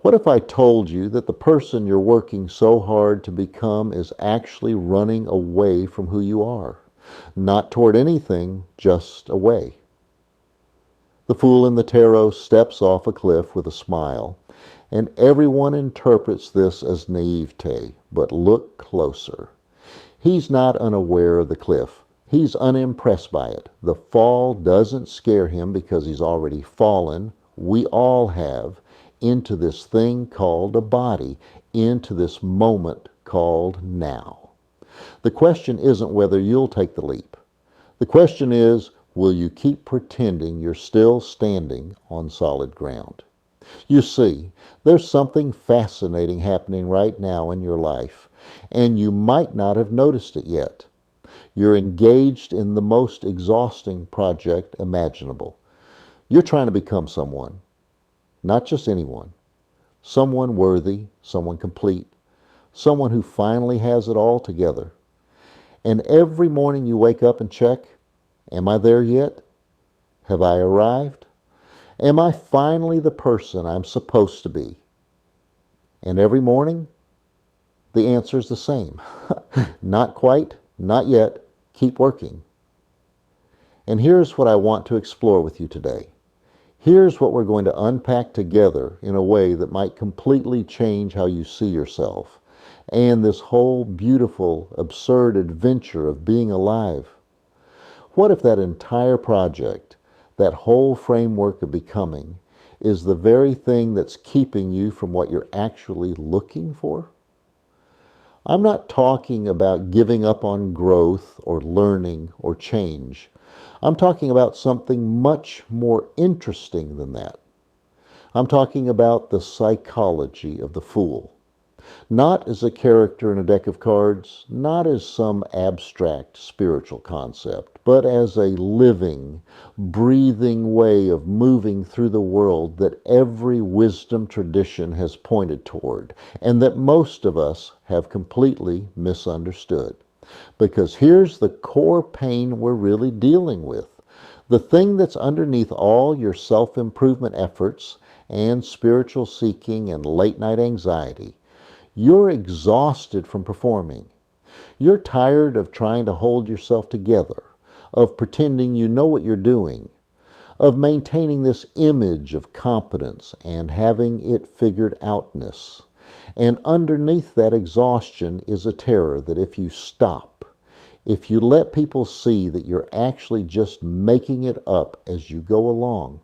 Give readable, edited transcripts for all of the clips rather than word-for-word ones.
What if I told you that the person you're working so hard to become is actually running away from who you are? Not toward anything, just away. The fool in the tarot steps off a cliff with a smile, and everyone interprets this as naivete, but look closer. He's not unaware of the cliff. He's unimpressed by it. The fall doesn't scare him because he's already fallen. We all have into this thing called a body, into this moment called now. The question isn't whether you'll take the leap. The question is, will you keep pretending you're still standing on solid ground? You see, there's something fascinating happening right now in your life, and you might not have noticed it yet. You're engaged in the most exhausting project imaginable. You're trying to become someone, not just anyone. Someone worthy, someone complete, someone who finally has it all together. And every morning you wake up and check, am I there yet? Have I arrived? Am I finally the person I'm supposed to be? And every morning, the answer is the same. Not quite, not yet, keep working. And here's what I want to explore with you today. Here's what we're going to unpack together in a way that might completely change how you see yourself and this whole beautiful, absurd adventure of being alive. What if that entire project, that whole framework of becoming, is the very thing that's keeping you from what you're actually looking for? I'm not talking about giving up on growth or learning or change. I'm talking about something much more interesting than that. I'm talking about the psychology of the fool. Not as a character in a deck of cards, not as some abstract spiritual concept, but as a living, breathing way of moving through the world that every wisdom tradition has pointed toward, and that most of us have completely misunderstood. Because here's the core pain we're really dealing with. The thing that's underneath all your self-improvement efforts and spiritual seeking and late-night anxiety. You're exhausted from performing. You're tired of trying to hold yourself together, of pretending you know what you're doing, of maintaining this image of competence and having it figured outness. And underneath that exhaustion is a terror that if you stop, if you let people see that you're actually just making it up as you go along,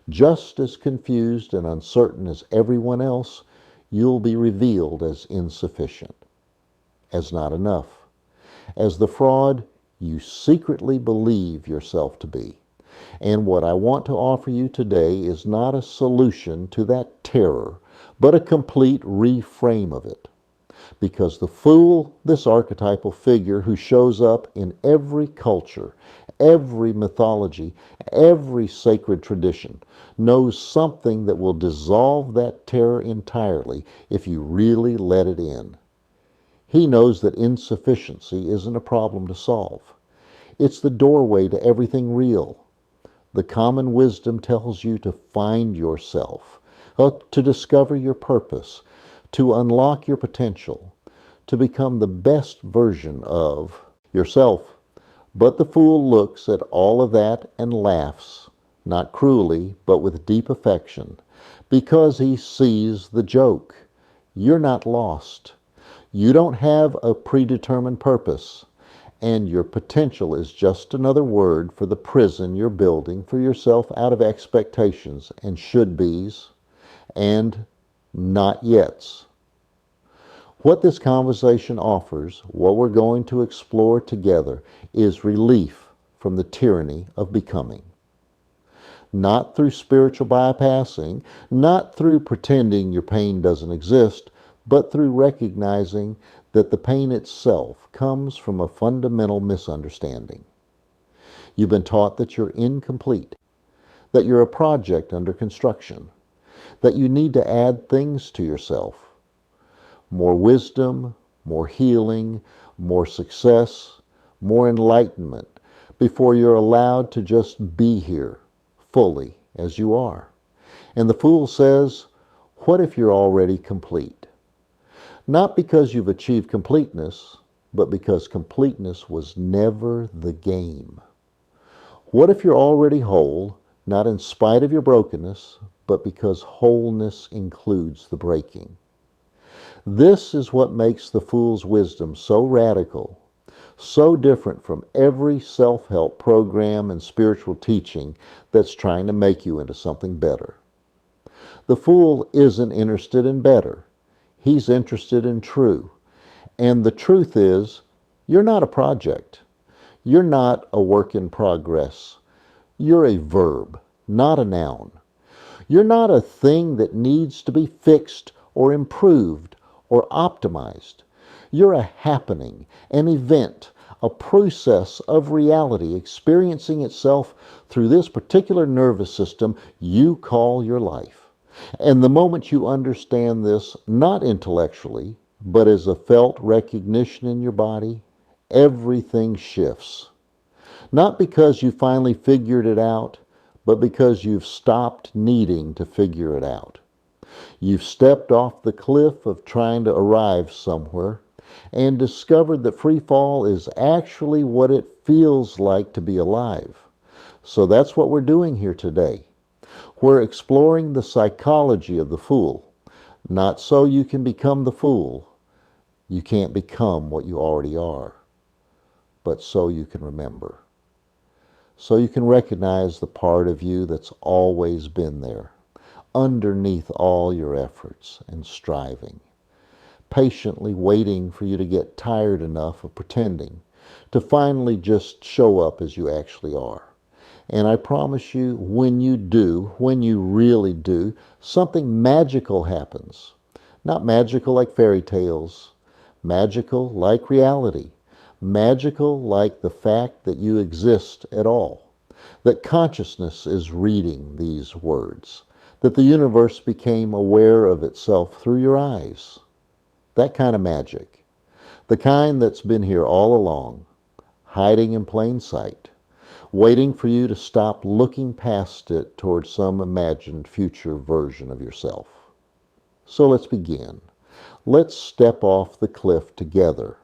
just as confused and uncertain as everyone else, you'll be revealed as insufficient, as not enough, as the fraud you secretly believe yourself to be. And what I want to offer you today is not a solution to that terror, but a complete reframe of it. Because the fool, this archetypal figure who shows up in every culture, every mythology, every sacred tradition, knows something that will dissolve that terror entirely if you really let it in. He knows that insufficiency isn't a problem to solve. It's the doorway to everything real. The common wisdom tells you to find yourself, to discover your purpose, to unlock your potential, to become the best version of yourself. But the fool looks at all of that and laughs, not cruelly, but with deep affection, because he sees the joke. You're not lost. You don't have a predetermined purpose, and your potential is just another word for the prison you're building for yourself out of expectations and should-bes and not-yets. What this conversation offers, what we're going to explore together, is relief from the tyranny of becoming. Not through spiritual bypassing, not through pretending your pain doesn't exist, but through recognizing that the pain itself comes from a fundamental misunderstanding. You've been taught that you're incomplete, that you're a project under construction, that you need to add things to yourself. More wisdom, more healing, more success, more enlightenment before you're allowed to just be here fully as you are. And the fool says, What if you're already complete? Not because you've achieved completeness, but because completeness was never the game. What if you're already whole, not in spite of your brokenness, but because wholeness includes the breaking? This is what makes the fool's wisdom so radical, so different from every self-help program and spiritual teaching that's trying to make you into something better. The fool isn't interested in better. He's interested in true. And the truth is, you're not a project. You're not a work in progress. You're a verb, not a noun. You're not a thing that needs to be fixed or improved or optimized. You're a happening, an event, a process of reality experiencing itself through this particular nervous system you call your life. And the moment you understand this, not intellectually, but as a felt recognition in your body, everything shifts. Not because you finally figured it out, but because you've stopped needing to figure it out. You've stepped off the cliff of trying to arrive somewhere and discovered that free fall is actually what it feels like to be alive. So that's what we're doing here today. We're exploring the psychology of the fool, not so you can become the fool. You can't become what you already are, but so you can remember. So you can recognize the part of you that's always been there, underneath all your efforts and striving, patiently waiting for you to get tired enough of pretending, to finally just show up as you actually are. And I promise you, when you do, when you really do, something magical happens. Not magical like fairy tales, magical like reality, magical like the fact that you exist at all, that consciousness is reading these words, that the universe became aware of itself through your eyes. That kind of magic. The kind that's been here all along, hiding in plain sight, waiting for you to stop looking past it towards some imagined future version of yourself. So let's begin. Let's step off the cliff together.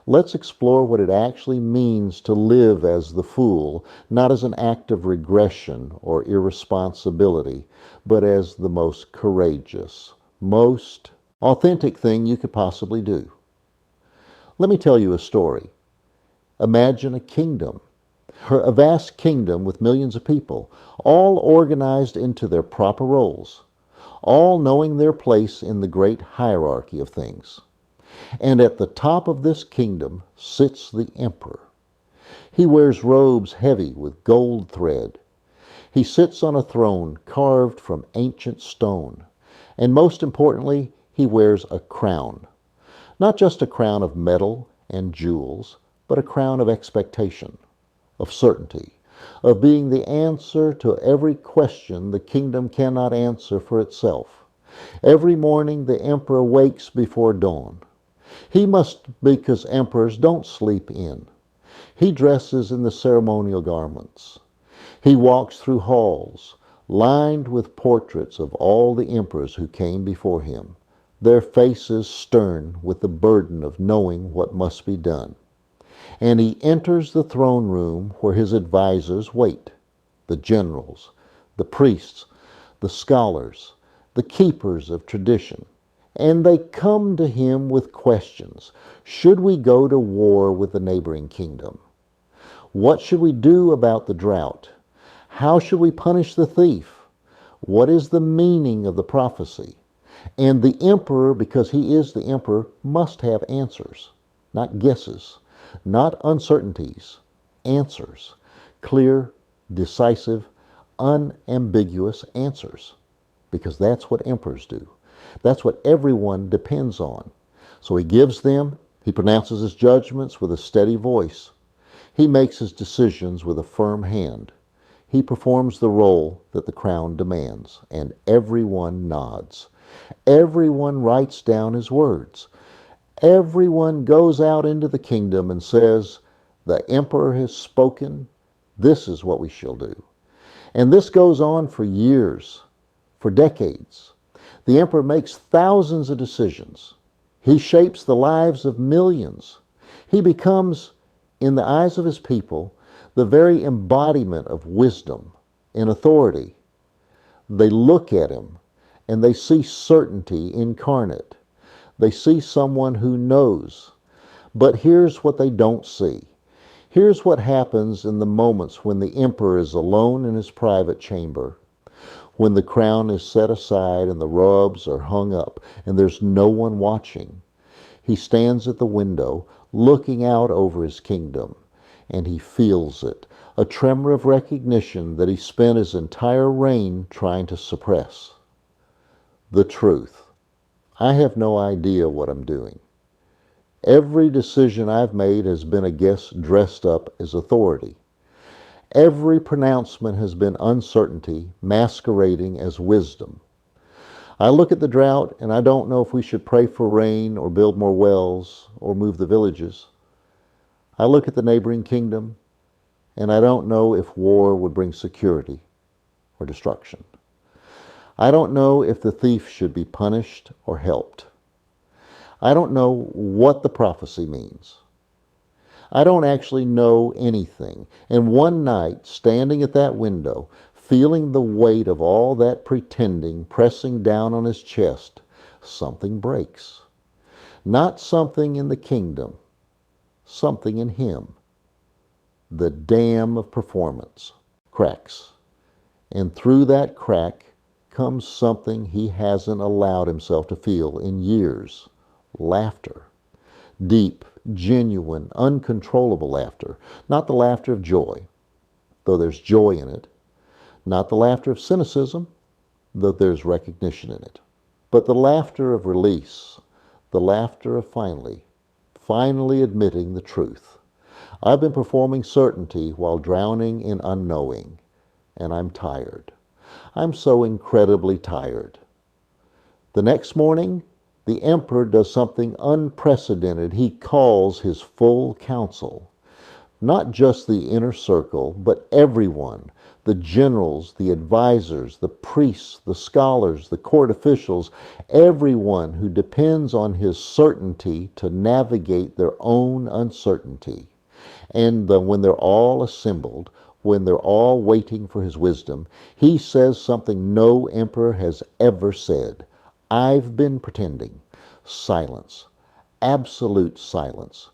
Let's explore what it actually means to live as the fool, not as an act of regression or irresponsibility, but as the most courageous, most authentic thing you could possibly do. Let me tell you a story. Imagine a kingdom, a vast kingdom with millions of people, all organized into their proper roles, all knowing their place in the great hierarchy of things. And at the top of this kingdom sits the emperor. He wears robes heavy with gold thread. He sits on a throne carved from ancient stone. And most importantly, he wears a crown. Not just a crown of metal and jewels, but a crown of expectation, of certainty, of being the answer to every question the kingdom cannot answer for itself. Every morning the emperor wakes before dawn. He must, because emperors don't sleep in. He dresses in the ceremonial garments. He walks through halls, lined with portraits of all the emperors who came before him, their faces stern with the burden of knowing what must be done. And he enters the throne room where his advisors wait, the generals, the priests, the scholars, the keepers of tradition. And they come to him with questions. Should we go to war with the neighboring kingdom? What should we do about the drought? How should we punish the thief? What is the meaning of the prophecy? And the emperor, because he is the emperor, must have answers, not guesses, not uncertainties, answers, clear, decisive, unambiguous answers, because that's what emperors do. That's what everyone depends on. So he gives them, he pronounces his judgments with a steady voice. He makes his decisions with a firm hand. He performs the role that the crown demands, and everyone nods. Everyone writes down his words. Everyone goes out into the kingdom and says, the emperor has spoken, this is what we shall do. And this goes on for years, for decades. The emperor makes thousands of decisions. He shapes the lives of millions. He becomes, in the eyes of his people, the very embodiment of wisdom and authority. They look at him and they see certainty incarnate. They see someone who knows. But here's what they don't see. Here's what happens in the moments when the emperor is alone in his private chamber, when the crown is set aside and the robes are hung up and there's no one watching. He stands at the window looking out over his kingdom, and he feels it, a tremor of recognition that he spent his entire reign trying to suppress. The truth. I have no idea what I'm doing. Every decision I've made has been a guest dressed up as authority. Every pronouncement has been uncertainty masquerading as wisdom. I look at the drought and I don't know if we should pray for rain or build more wells or move the villages. I look at the neighboring kingdom and I don't know if war would bring security or destruction. I don't know if the thief should be punished or helped. I don't know what the prophecy means. I don't actually know anything. And one night, standing at that window, feeling the weight of all that pretending pressing down on his chest, something breaks. Not something in the kingdom, something in him. The dam of performance cracks. And through that crack comes something he hasn't allowed himself to feel in years. Laughter. Deep, genuine, uncontrollable laughter. Not the laughter of joy, though there's joy in it. Not the laughter of cynicism, though there's recognition in it. But the laughter of release. The laughter of finally admitting the truth. I've been performing certainty while drowning in unknowing, and I'm tired. I'm so incredibly tired. The next morning, the emperor does something unprecedented. He calls his full council. Not just the inner circle, but everyone. The generals, the advisors, the priests, the scholars, the court officials, everyone who depends on his certainty to navigate their own uncertainty. And when they're all assembled, when they're all waiting for his wisdom, he says something no emperor has ever said. I've been pretending. Silence. Absolute silence.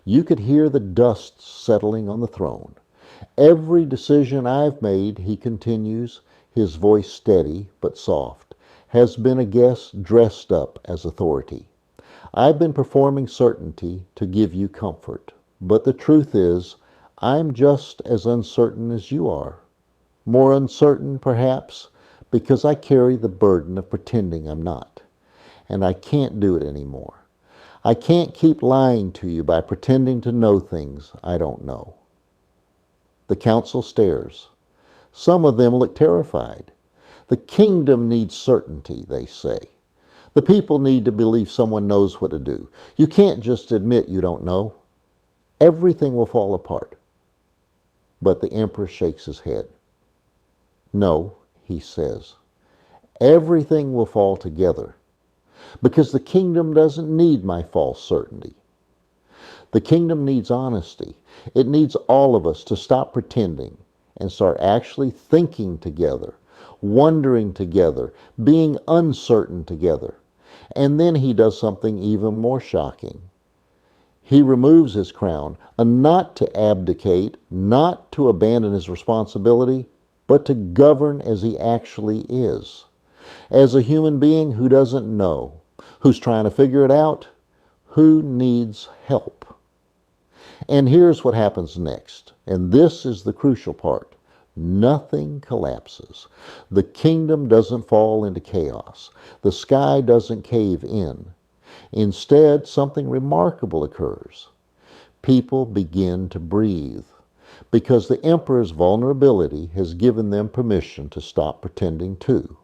You could hear the dust settling on the throne. Every decision I've made, he continues, his voice steady but soft, has been a guest dressed up as authority. I've been performing certainty to give you comfort. But the truth is, I'm just as uncertain as you are. More uncertain, perhaps, because I carry the burden of pretending I'm not. And I can't do it anymore. I can't keep lying to you by pretending to know things I don't know. The council stares. Some of them look terrified. The kingdom needs certainty, they say. The people need to believe someone knows what to do. You can't just admit you don't know. Everything will fall apart. But the emperor shakes his head. No, he says. Everything will fall together. Because the kingdom doesn't need my false certainty. The kingdom needs honesty. It needs all of us to stop pretending and start actually thinking together, wondering together, being uncertain together. And then he does something even more shocking. He removes his crown, and not to abdicate, not to abandon his responsibility, but to govern as he actually is. As a human being who doesn't know, who's trying to figure it out, who needs help. And here's what happens next, and this is the crucial part. Nothing collapses. The kingdom doesn't fall into chaos. The sky doesn't cave in. Instead, something remarkable occurs. People begin to breathe, because the emperor's vulnerability has given them permission to stop pretending too.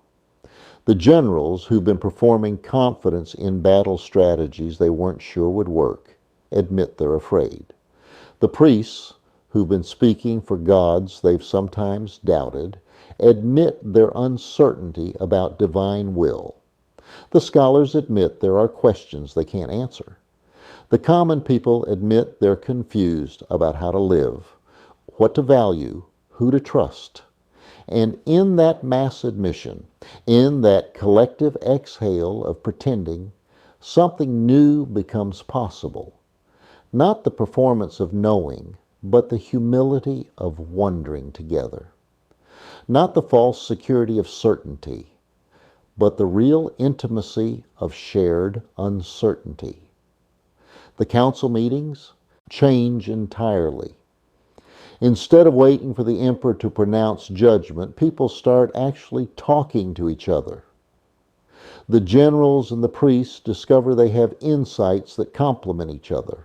The generals who've been performing confidence in battle strategies they weren't sure would work admit they're afraid. The priests who've been speaking for gods they've sometimes doubted admit their uncertainty about divine will. The scholars admit there are questions they can't answer. The common people admit they're confused about how to live, what to value, who to trust. And in that mass admission, in that collective exhale of pretending, something new becomes possible. Not the performance of knowing, but the humility of wondering together. Not the false security of certainty, but the real intimacy of shared uncertainty. The council meetings change entirely. Instead of waiting for the emperor to pronounce judgment, people start actually talking to each other. The generals and the priests discover they have insights that complement each other.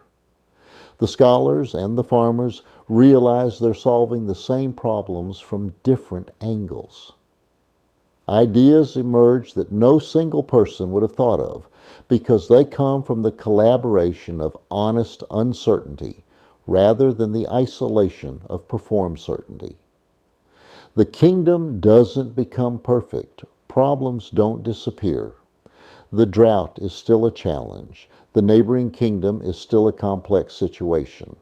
The scholars and the farmers realize they're solving the same problems from different angles. Ideas emerge that no single person would have thought of because they come from the collaboration of honest uncertainty rather than the isolation of performed certainty. The kingdom doesn't become perfect. Problems don't disappear. The drought is still a challenge. The neighboring kingdom is still a complex situation.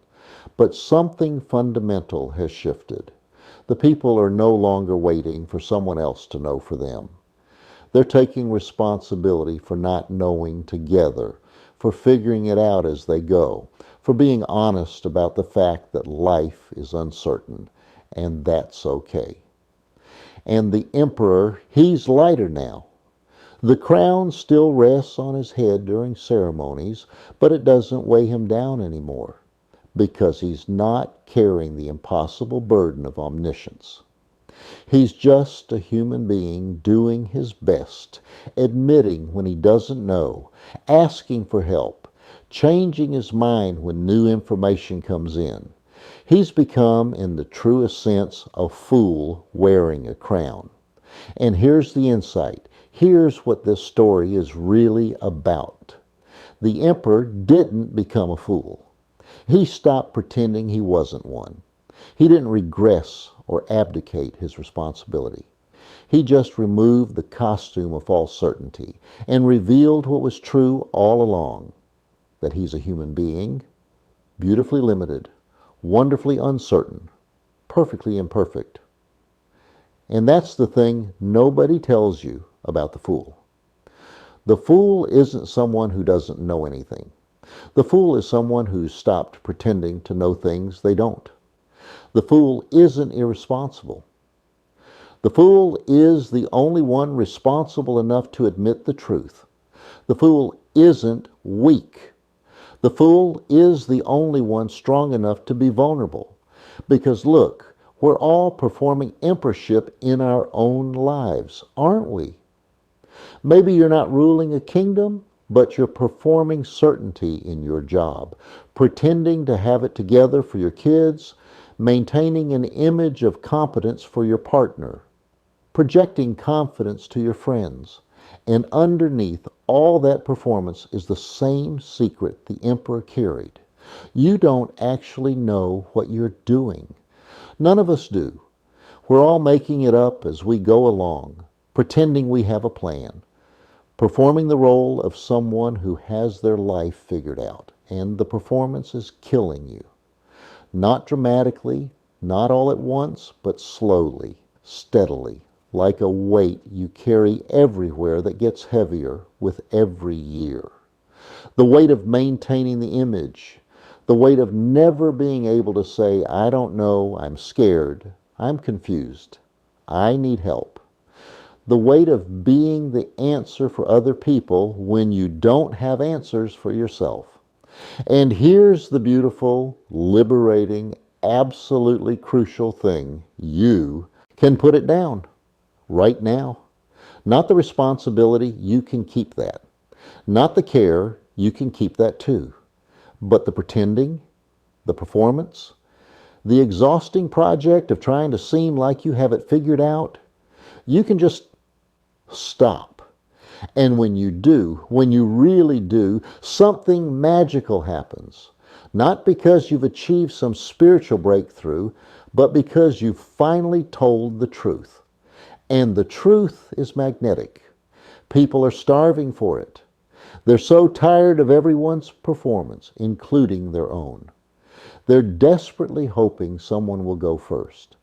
But something fundamental has shifted. The people are no longer waiting for someone else to know for them. They're taking responsibility for not knowing together, for figuring it out as they go, for being honest about the fact that life is uncertain, and that's okay. And the emperor, he's lighter now. The crown still rests on his head during ceremonies, but it doesn't weigh him down anymore, because he's not carrying the impossible burden of omniscience. He's just a human being doing his best, admitting when he doesn't know, asking for help, changing his mind when new information comes in. He's become, in the truest sense, a fool wearing a crown. And here's the insight. Here's what this story is really about. The emperor didn't become a fool. He stopped pretending he wasn't one. He didn't regress or abdicate his responsibility. He just removed the costume of false certainty and revealed what was true all along, that he's a human being, beautifully limited, wonderfully uncertain, perfectly imperfect. And that's the thing nobody tells you about the fool. The fool isn't someone who doesn't know anything. The fool is someone who's stopped pretending to know things they don't. The fool isn't irresponsible. The fool is the only one responsible enough to admit the truth. The fool isn't weak. The fool is the only one strong enough to be vulnerable. Because look, we're all performing emperorship in our own lives, aren't we? Maybe you're not ruling a kingdom, but you're performing certainty in your job, pretending to have it together for your kids, maintaining an image of competence for your partner, projecting confidence to your friends. And underneath all that performance is the same secret the emperor carried. You don't actually know what you're doing. None of us do. We're all making it up as we go along, pretending we have a plan, performing the role of someone who has their life figured out, and the performance is killing you. Not dramatically, not all at once, but slowly, steadily, like a weight you carry everywhere that gets heavier with every year. The weight of maintaining the image, the weight of never being able to say, I don't know, I'm scared, I'm confused, I need help. The weight of being the answer for other people when you don't have answers for yourself. And here's the beautiful, liberating, absolutely crucial thing. You can put it down right now. Not the responsibility, you can keep that. Not the care, you can keep that too. But the pretending, the performance, the exhausting project of trying to seem like you have it figured out, you can just stop. And when you do, when you really do, something magical happens. Not because you've achieved some spiritual breakthrough, but because you've finally told the truth. And the truth is magnetic. People are starving for it. They're so tired of everyone's performance, including their own. They're desperately hoping someone will go first.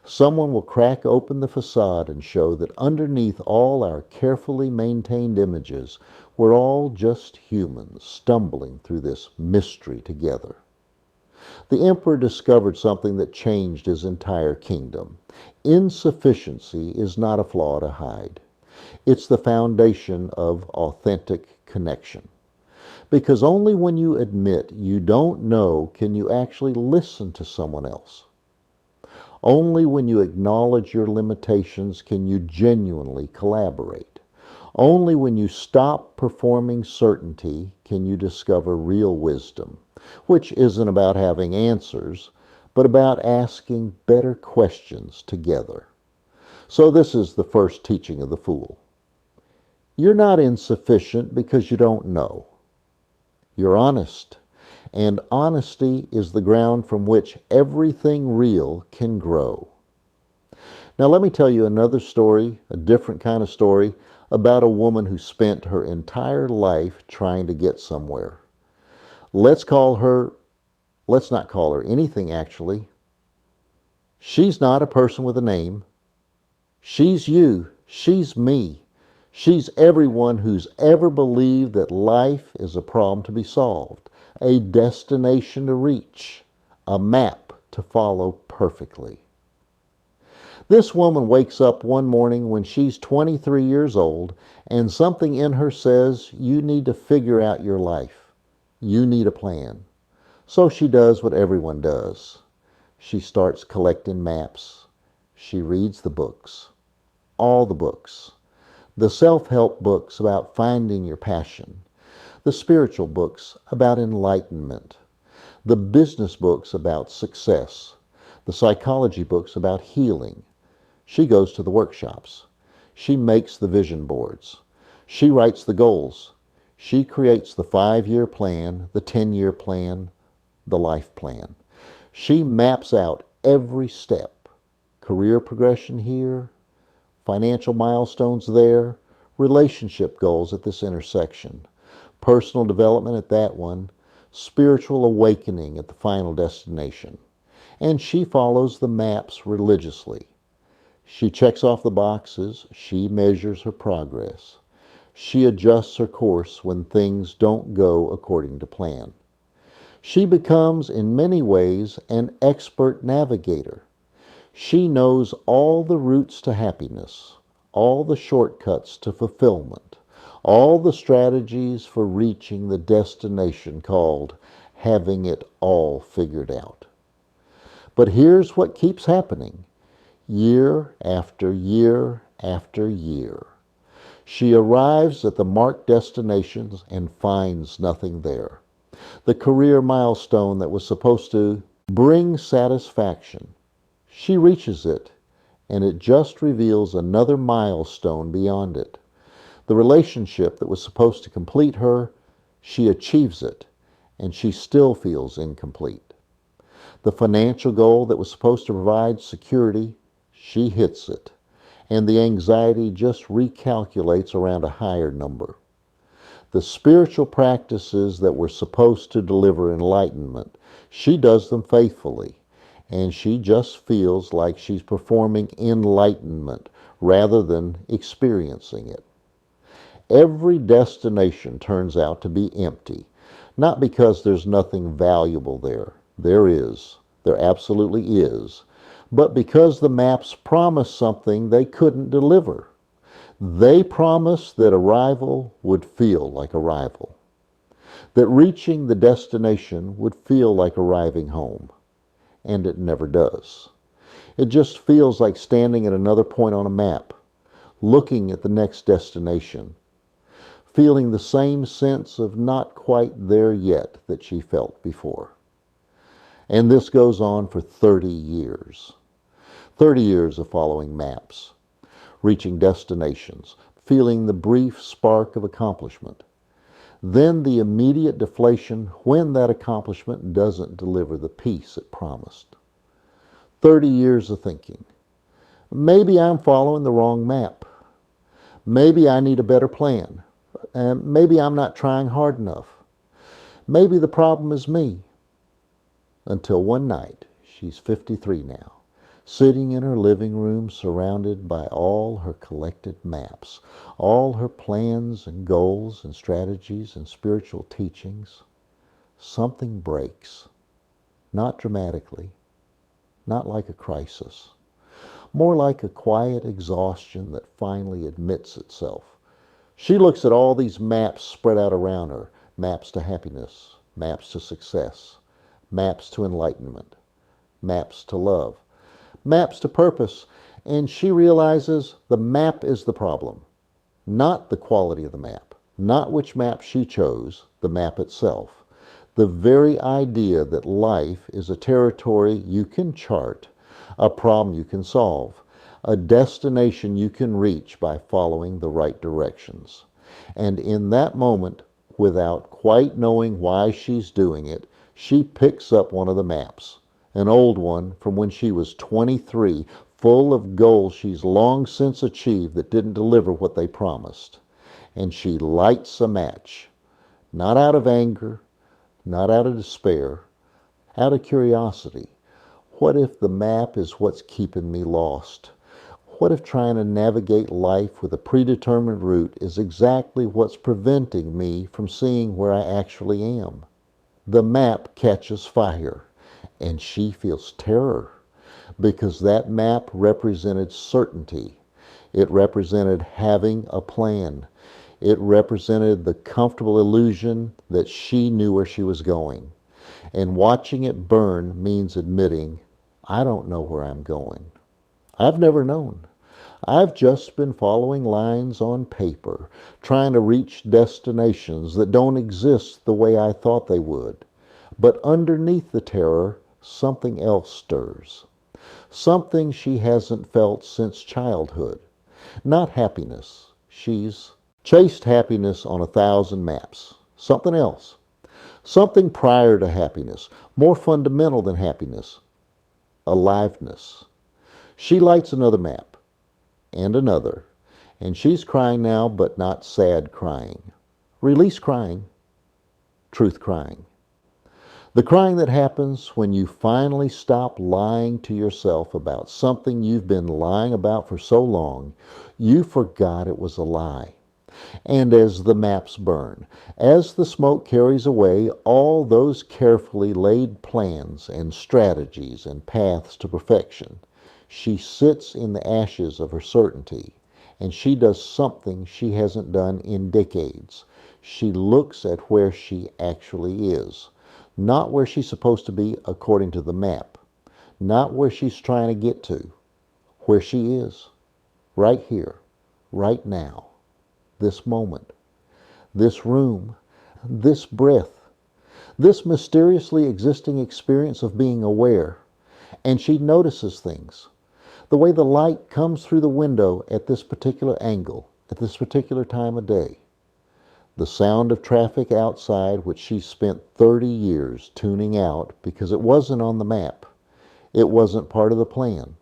Someone will crack open the facade and show that underneath all our carefully maintained images, we're all just humans stumbling through this mystery together. The emperor discovered something that changed his entire kingdom. Insufficiency is not a flaw to hide. It's the foundation of authentic connection. Because only when you admit you don't know can you actually listen to someone else. Only when you acknowledge your limitations can you genuinely collaborate. Only when you stop performing certainty can you discover real wisdom, which isn't about having answers, but about asking better questions together. So this is the first teaching of the Fool. You're not insufficient because you don't know. You're honest. And honesty is the ground from which everything real can grow. Now let me tell you another story, a different kind of story, about a woman who spent her entire life trying to get somewhere. Let's not call her anything actually. She's not a person with a name. She's you. She's me. She's everyone who's ever believed that life is a problem to be solved, a destination to reach, a map to follow perfectly. This woman wakes up one morning when she's 23 years old, and something in her says, you need to figure out your life. You need a plan. So she does what everyone does. She starts collecting maps. She reads the books, all the books. The self-help books about finding your passion, the spiritual books about enlightenment, the business books about success, the psychology books about healing. She goes to the workshops. She makes the vision boards. She writes the goals. She creates the 5-year plan, the 10-year plan, the life plan. She maps out every step. Career progression here, financial milestones there, relationship goals at this intersection, personal development at that one, spiritual awakening at the final destination. And she follows the maps religiously. She checks off the boxes. She measures her progress. She adjusts her course when things don't go according to plan. She becomes, in many ways, an expert navigator. She knows all the routes to happiness, all the shortcuts to fulfillment, all the strategies for reaching the destination called having it all figured out. But here's what keeps happening. Year after year after year. She arrives at the marked destinations and finds nothing there. The career milestone that was supposed to bring satisfaction. She reaches it, and it just reveals another milestone beyond it. The relationship that was supposed to complete her, she achieves it, and she still feels incomplete. The financial goal that was supposed to provide security, she hits it, and the anxiety just recalculates around a higher number. The spiritual practices that were supposed to deliver enlightenment, she does them faithfully, and she just feels like she's performing enlightenment rather than experiencing it. Every destination turns out to be empty, not because there's nothing valuable there. There absolutely is, but because the maps promise something they couldn't deliver. They promised that arrival would feel like arrival, that reaching the destination would feel like arriving home, and it never does. It just feels like standing at another point on a map, looking at the next destination, feeling the same sense of not quite there yet that she felt before. And this goes on for 30 years. 30 years of following maps, reaching destinations, feeling the brief spark of accomplishment. Then the immediate deflation when that accomplishment doesn't deliver the peace it promised. 30 years of thinking. Maybe I'm following the wrong map. Maybe I need a better plan. And maybe I'm not trying hard enough. Maybe the problem is me. Until one night, she's 53 now, sitting in her living room surrounded by all her collected maps, all her plans and goals and strategies and spiritual teachings. Something breaks. Not dramatically, not like a crisis, more like a quiet exhaustion that finally admits itself. She looks at all these maps spread out around her, maps to happiness, maps to success, maps to enlightenment, maps to love, maps to purpose, and she realizes the map is the problem, not the quality of the map, not which map she chose, the map itself. The very idea that life is a territory you can chart, a problem you can solve, a destination you can reach by following the right directions. And in that moment, without quite knowing why she's doing it, she picks up one of the maps, an old one from when she was 23, full of goals she's long since achieved that didn't deliver what they promised. And she lights a match, not out of anger, not out of despair, out of curiosity. What if the map is what's keeping me lost? What if trying to navigate life with a predetermined route is exactly what's preventing me from seeing where I actually am? The map catches fire, and she feels terror, because that map represented certainty. It represented having a plan. It represented the comfortable illusion that she knew where she was going. And watching it burn means admitting, I don't know where I'm going. I've never known. I've just been following lines on paper, trying to reach destinations that don't exist the way I thought they would. But underneath the terror, something else stirs. Something she hasn't felt since childhood. Not happiness. She's chased happiness on 1,000 maps. Something else. Something prior to happiness, more fundamental than happiness. Aliveness. She lights another map. And another. And she's crying now, but not sad crying. Release crying. Truth crying. The crying that happens when you finally stop lying to yourself about something you've been lying about for so long, you forgot it was a lie. And as the maps burn, as the smoke carries away all those carefully laid plans and strategies and paths to perfection, she sits in the ashes of her certainty, and she does something she hasn't done in decades. She looks at where she actually is, not where she's supposed to be according to the map, not where she's trying to get to, where she is, right here, right now, this moment, this room, this breath, this mysteriously existing experience of being aware. And she notices things. The way the light comes through the window at this particular angle, at this particular time of day. The sound of traffic outside, which she spent 30 years tuning out because it wasn't on the map. It wasn't part of the plan.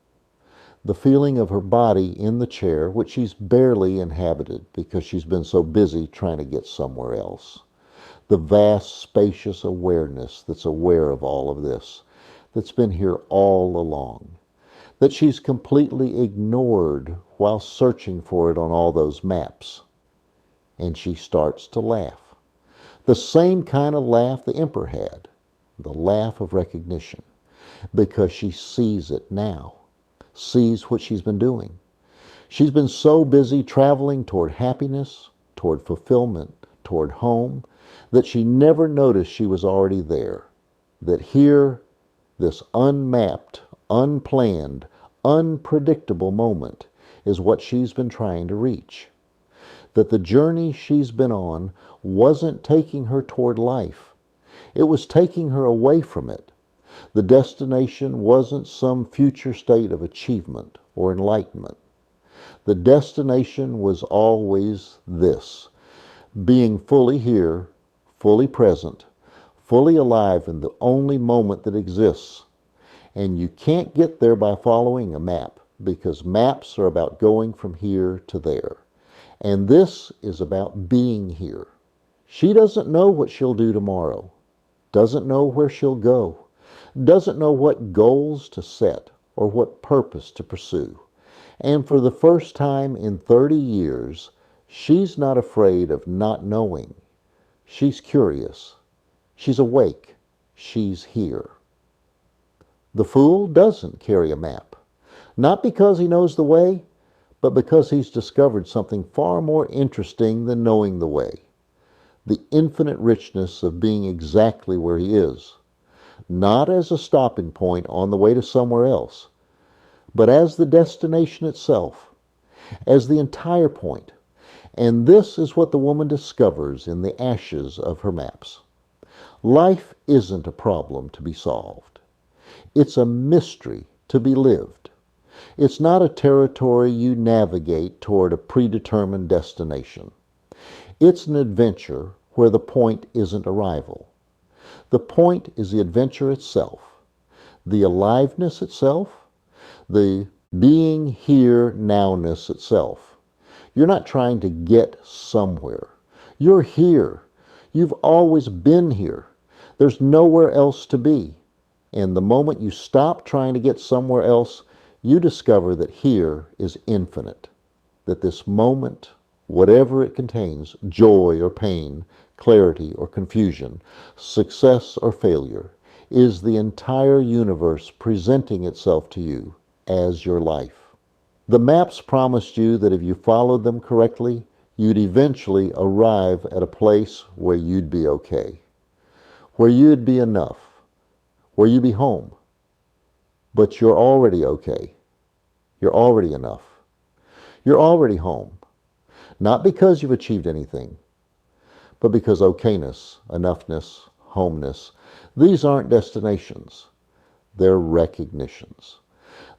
The feeling of her body in the chair, which she's barely inhabited because she's been so busy trying to get somewhere else. The vast, spacious awareness that's aware of all of this, that's been here all along, that she's completely ignored while searching for it on all those maps. And she starts to laugh. The same kind of laugh the emperor had, the laugh of recognition, because she sees it now, sees what she's been doing. She's been so busy traveling toward happiness, toward fulfillment, toward home, that she never noticed she was already there. That here, this unmapped, unplanned, unpredictable moment is what she's been trying to reach. That the journey she's been on wasn't taking her toward life. It was taking her away from it. The destination wasn't some future state of achievement or enlightenment. The destination was always this: being fully here, fully present, fully alive in the only moment that exists. And you can't get there by following a map, because maps are about going from here to there. And this is about being here. She doesn't know what she'll do tomorrow, doesn't know where she'll go, doesn't know what goals to set or what purpose to pursue. And for the first time in 30 years, she's not afraid of not knowing. She's curious. She's awake. She's here. The fool doesn't carry a map, not because he knows the way, but because he's discovered something far more interesting than knowing the way. The infinite richness of being exactly where he is, not as a stopping point on the way to somewhere else, but as the destination itself, as the entire point. And this is what the woman discovers in the ashes of her maps. Life isn't a problem to be solved. It's a mystery to be lived. It's not a territory you navigate toward a predetermined destination. It's an adventure where the point isn't arrival. The point is the adventure itself, the aliveness itself, the being here nowness itself. You're not trying to get somewhere. You're here. You've always been here. There's nowhere else to be. And the moment you stop trying to get somewhere else, you discover that here is infinite, that this moment, whatever it contains, joy or pain, clarity or confusion, success or failure, is the entire universe presenting itself to you as your life. The maps promised you that if you followed them correctly, you'd eventually arrive at a place where you'd be okay, where you'd be enough, where you'd be home. But you're already okay. You're already enough. You're already home. Not because you've achieved anything, but because okayness, enoughness, homeness, these aren't destinations. They're recognitions.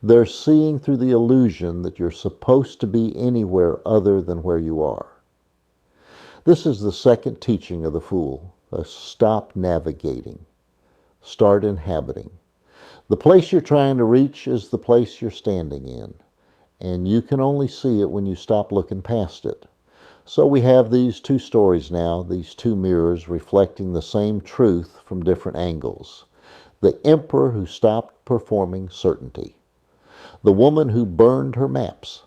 They're seeing through the illusion that you're supposed to be anywhere other than where you are. This is the second teaching of the Fool. Stop navigating. Start inhabiting. The place you're trying to reach is the place you're standing in, and you can only see it when you stop looking past it. So we have these two stories now, these two mirrors reflecting the same truth from different angles. The emperor who stopped performing certainty. The woman who burned her maps.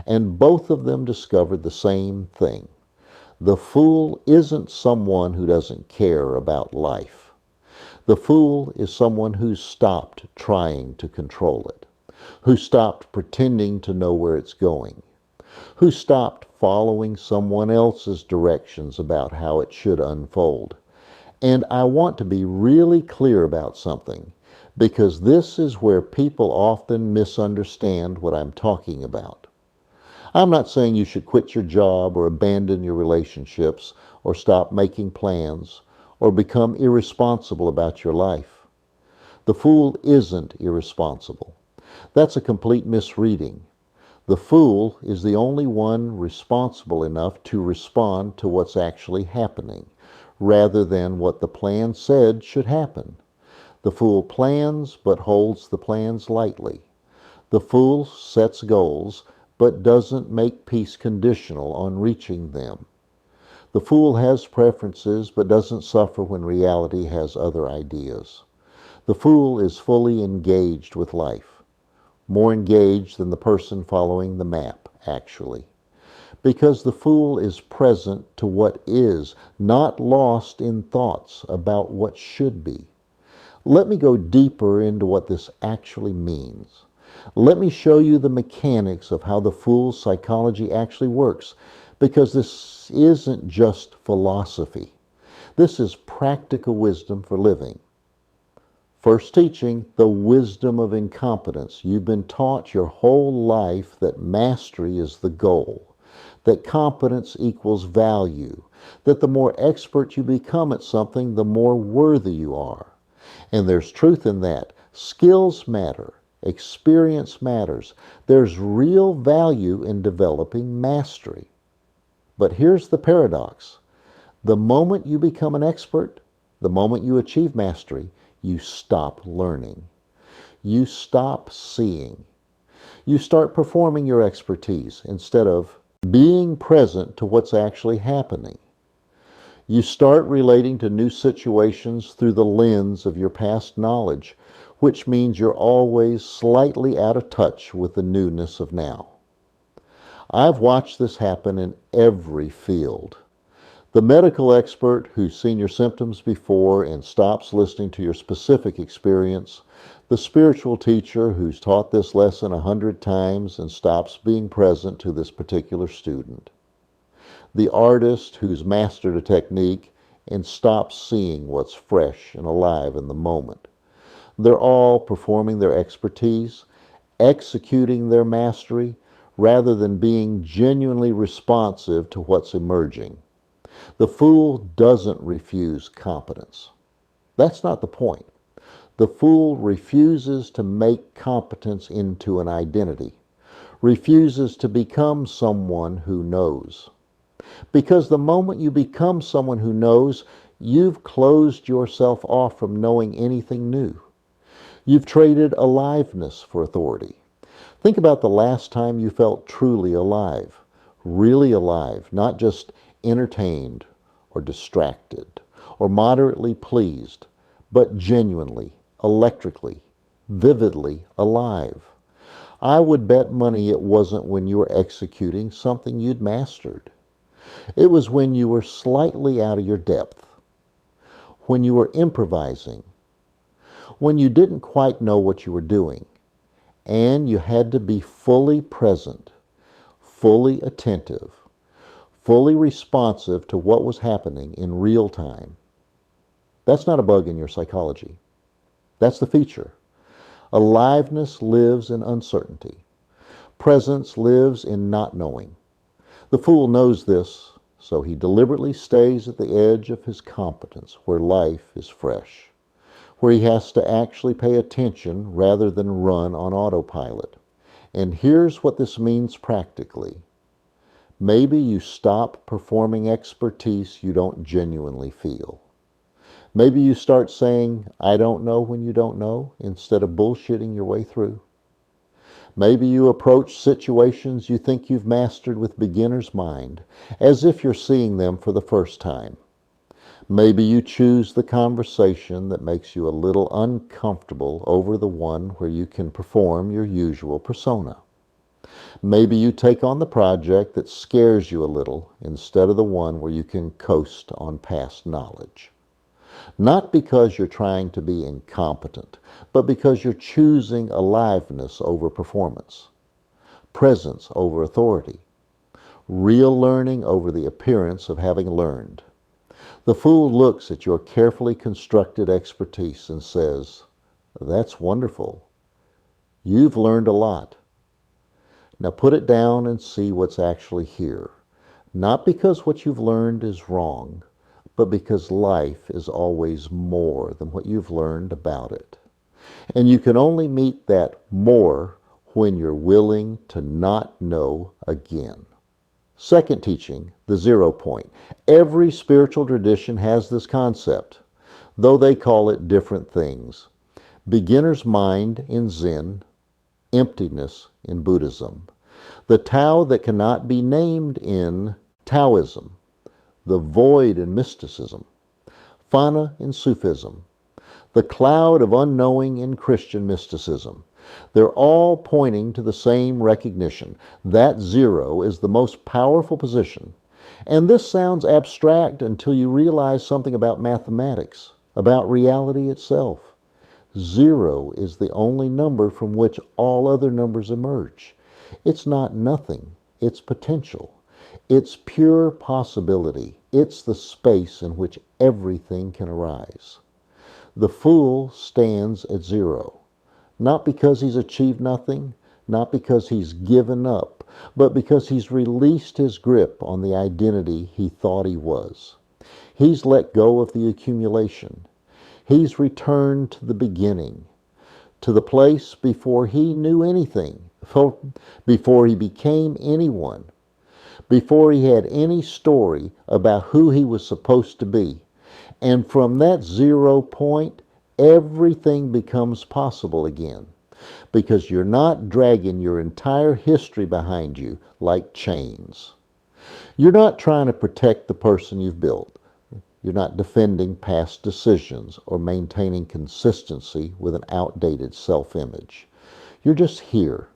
And both of them discovered the same thing. The fool isn't someone who doesn't care about life. The fool is someone who's stopped trying to control it, who stopped pretending to know where it's going, who stopped following someone else's directions about how it should unfold. And I want to be really clear about something, because this is where people often misunderstand what I'm talking about. I'm not saying you should quit your job or abandon your relationships or stop making plans or become irresponsible about your life. The fool isn't irresponsible. That's a complete misreading. The fool is the only one responsible enough to respond to what's actually happening, rather than what the plan said should happen. The fool plans, but holds the plans lightly. The fool sets goals, but doesn't make peace conditional on reaching them. The fool has preferences, but doesn't suffer when reality has other ideas. The fool is fully engaged with life, more engaged than the person following the map, actually. Because the fool is present to what is, not lost in thoughts about what should be. Let me go deeper into what this actually means. Let me show you the mechanics of how the fool's psychology actually works, because this isn't just philosophy. This is practical wisdom for living. First teaching, the wisdom of incompetence. You've been taught your whole life that mastery is the goal, that competence equals value, that the more expert you become at something, the more worthy you are. And there's truth in that. Skills matter. Experience matters. There's real value in developing mastery. But here's the paradox. The moment you become an expert, the moment you achieve mastery, you stop learning. You stop seeing. You start performing your expertise instead of being present to what's actually happening. You start relating to new situations through the lens of your past knowledge, which means you're always slightly out of touch with the newness of now. I've watched this happen in every field. The medical expert who's seen your symptoms before and stops listening to your specific experience, the spiritual teacher who's taught this lesson 100 times and stops being present to this particular student, the artist who's mastered a technique and stops seeing what's fresh and alive in the moment. They're all performing their expertise, executing their mastery, rather than being genuinely responsive to what's emerging. The fool doesn't refuse competence. That's not the point. The fool refuses to make competence into an identity, refuses to become someone who knows. Because the moment you become someone who knows, you've closed yourself off from knowing anything new. You've traded aliveness for authority. Think about the last time you felt truly alive, really alive, not just entertained or distracted or moderately pleased, but genuinely, electrically, vividly alive. I would bet money it wasn't when you were executing something you'd mastered. It was when you were slightly out of your depth, when you were improvising, when you didn't quite know what you were doing, and you had to be fully present, fully attentive, fully responsive to what was happening in real time. That's not a bug in your psychology. That's the feature. Aliveness lives in uncertainty. Presence lives in not knowing. The fool knows this, so he deliberately stays at the edge of his competence where life is fresh, where he has to actually pay attention rather than run on autopilot. And here's what this means practically. Maybe you stop performing expertise you don't genuinely feel. Maybe you start saying, I don't know when you don't know, instead of bullshitting your way through. Maybe you approach situations you think you've mastered with beginner's mind, as if you're seeing them for the first time. Maybe you choose the conversation that makes you a little uncomfortable over the one where you can perform your usual persona. Maybe you take on the project that scares you a little instead of the one where you can coast on past knowledge. Not because you're trying to be incompetent, but because you're choosing aliveness over performance, presence over authority, real learning over the appearance of having learned. The fool looks at your carefully constructed expertise and says, that's wonderful. You've learned a lot. Now put it down and see what's actually here. Not because what you've learned is wrong, but because life is always more than what you've learned about it. And you can only meet that more when you're willing to not know again. Second teaching, the 0 point. Every spiritual tradition has this concept, though they call it different things. Beginner's mind in Zen, emptiness in Buddhism. The Tao that cannot be named in Taoism. The void in mysticism. Fana in Sufism. The cloud of unknowing in Christian mysticism. They're all pointing to the same recognition. That 0 is the most powerful position. And this sounds abstract until you realize something about mathematics, about reality itself. 0 is the only number from which all other numbers emerge. It's not nothing, it's potential. It's pure possibility. It's the space in which everything can arise. The fool stands at 0. Not because he's achieved nothing, not because he's given up, but because he's released his grip on the identity he thought he was. He's let go of the accumulation. He's returned to the beginning, to the place before he knew anything, before he became anyone, before he had any story about who he was supposed to be. And from that 0 point, everything becomes possible again, because you're not dragging your entire history behind you like chains. You're not trying to protect the person you've built. You're not defending past decisions or maintaining consistency with an outdated self-image. You're just here,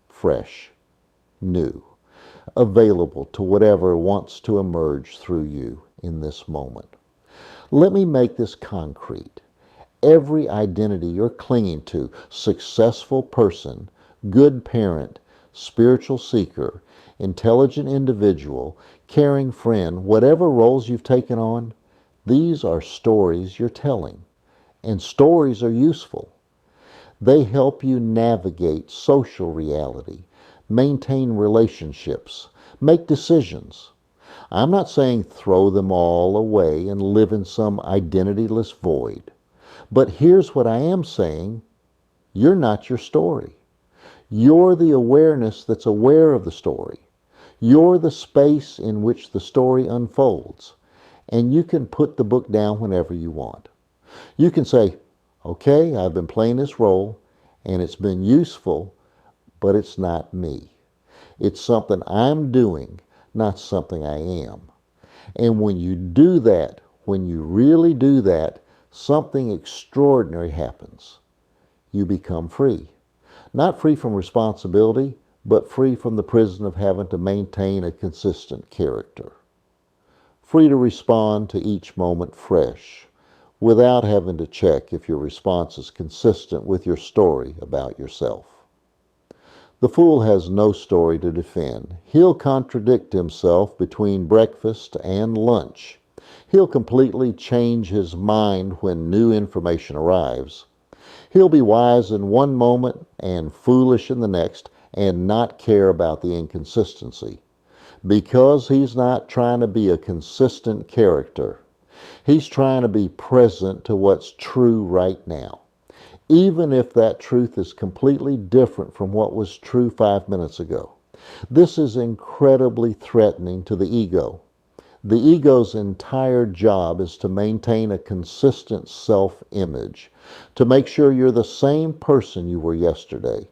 fresh, new, available to whatever wants to emerge through you in this moment. Let me make this concrete. Every identity you're clinging to, successful person, good parent, spiritual seeker, intelligent individual, caring friend, whatever roles you've taken on, these are stories you're telling. And stories are useful. They help you navigate social reality, maintain relationships, make decisions. I'm not saying throw them all away and live in some identityless void. But here's what I am saying. You're not your story. You're the awareness that's aware of the story. You're the space in which the story unfolds. And you can put the book down whenever you want. You can say, okay, I've been playing this role and it's been useful, but it's not me. It's something I'm doing, not something I am. And when you do that, when you really do that, something extraordinary happens. You become free. Not free from responsibility, but free from the prison of having to maintain a consistent character. Free to respond to each moment fresh, without having to check if your response is consistent with your story about yourself. The fool has no story to defend. He'll contradict himself between breakfast and lunch. He'll completely change his mind when new information arrives. He'll be wise in one moment and foolish in the next and not care about the inconsistency. Because he's not trying to be a consistent character. He's trying to be present to what's true right now. Even if that truth is completely different from what was true 5 minutes ago. This is incredibly threatening to the ego. The ego's entire job is to maintain a consistent self-image, to make sure you're the same person you were yesterday,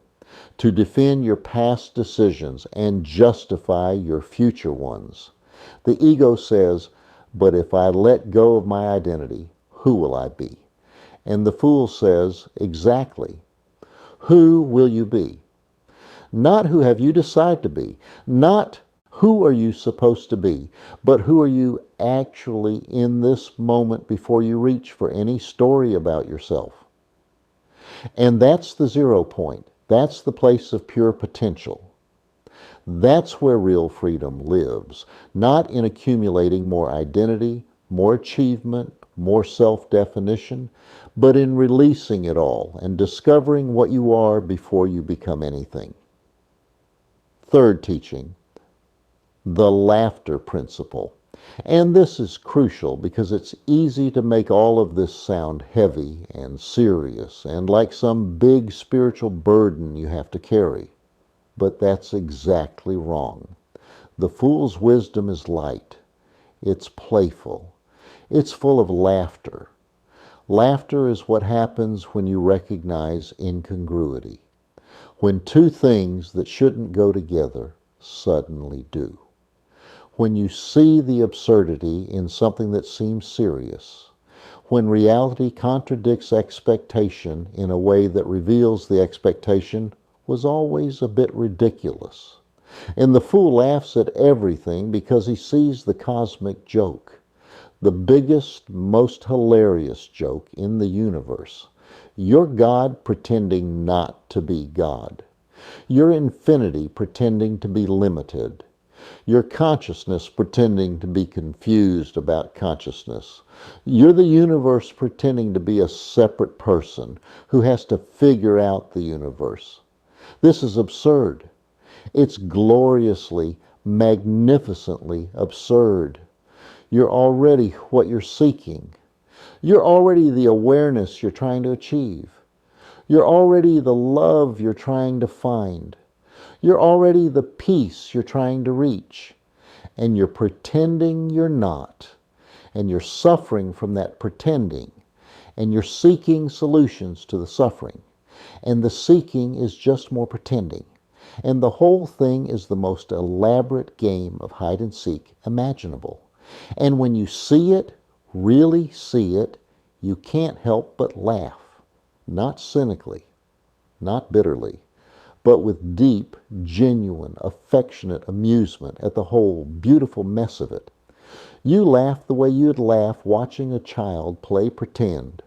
to defend your past decisions and justify your future ones. The ego says, but if I let go of my identity, who will I be? And the fool says, exactly. Who will you be? Not who have you decided to be. Not who are you supposed to be, but who are you actually in this moment before you reach for any story about yourself. And that's the 0 point. That's the place of pure potential. That's where real freedom lives, not in accumulating more identity, more achievement, more self-definition, but in releasing it all and discovering what you are before you become anything. Third teaching, the laughter principle. And this is crucial because it's easy to make all of this sound heavy and serious and like some big spiritual burden you have to carry. But that's exactly wrong. The fool's wisdom is light. It's playful. It's full of laughter. Laughter is what happens when you recognize incongruity. When two things that shouldn't go together suddenly do. When you see the absurdity in something that seems serious. When reality contradicts expectation in a way that reveals the expectation was always a bit ridiculous. And the fool laughs at everything because he sees the cosmic joke. The biggest, most hilarious joke in the universe. Your God pretending not to be God. Your infinity pretending to be limited. Your consciousness pretending to be confused about consciousness. You're the universe pretending to be a separate person who has to figure out the universe. This is absurd. It's gloriously, magnificently absurd. You're already what you're seeking. You're already the awareness you're trying to achieve. You're already the love you're trying to find. You're already the peace you're trying to reach. And you're pretending you're not. And you're suffering from that pretending. And you're seeking solutions to the suffering. And the seeking is just more pretending. And the whole thing is the most elaborate game of hide and seek imaginable. And when you see it, really see it, you can't help but laugh. Not cynically, not bitterly, but with deep, genuine, affectionate amusement at the whole beautiful mess of it. You laugh the way you'd laugh watching a child play pretend,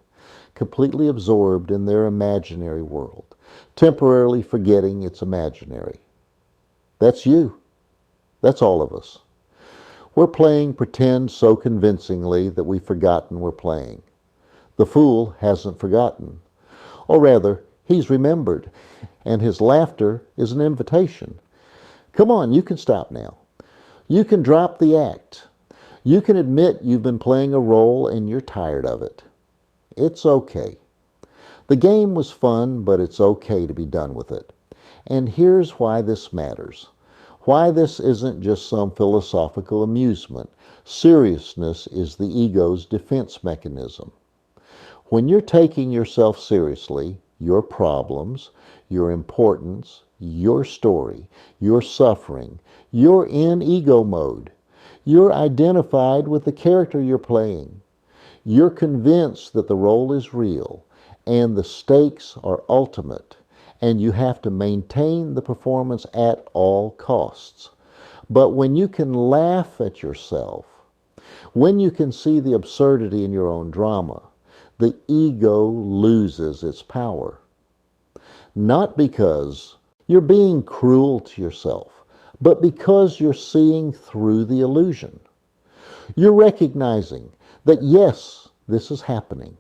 completely absorbed in their imaginary world, temporarily forgetting it's imaginary. That's you. That's all of us. We're playing pretend so convincingly that we've forgotten we're playing. The fool hasn't forgotten. Or rather, he's remembered, and his laughter is an invitation. Come on, you can stop now. You can drop the act. You can admit you've been playing a role and you're tired of it. It's okay. The game was fun, but it's okay to be done with it. And here's why this matters. Why this isn't just some philosophical amusement. Seriousness is the ego's defense mechanism. When you're taking yourself seriously, your problems, your importance, your story, your suffering, you're in ego mode. You're identified with the character you're playing. You're convinced that the role is real and the stakes are ultimate, and you have to maintain the performance at all costs. But when you can laugh at yourself, when you can see the absurdity in your own drama, the ego loses its power. Not because you're being cruel to yourself, but because you're seeing through the illusion. You're recognizing that yes, this is happening.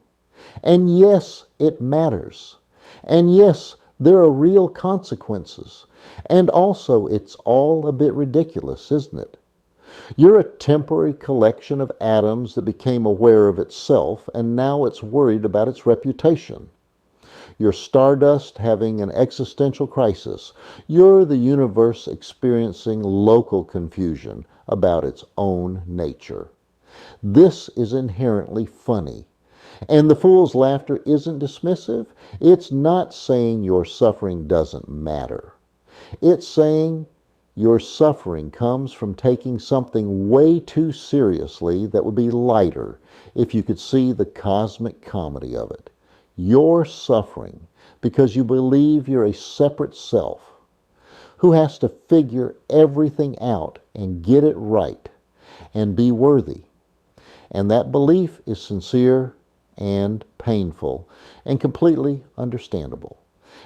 And yes, it matters. And yes, there are real consequences. And also, it's all a bit ridiculous, isn't it? You're a temporary collection of atoms that became aware of itself, and now it's worried about its reputation. You're stardust having an existential crisis. You're the universe experiencing local confusion about its own nature. This is inherently funny. And the fool's laughter isn't dismissive. It's not saying your suffering doesn't matter. It's saying your suffering comes from taking something way too seriously that would be lighter if you could see the cosmic comedy of it. You're suffering because you believe you're a separate self who has to figure everything out and get it right and be worthy. And that belief is sincere and painful and completely understandable.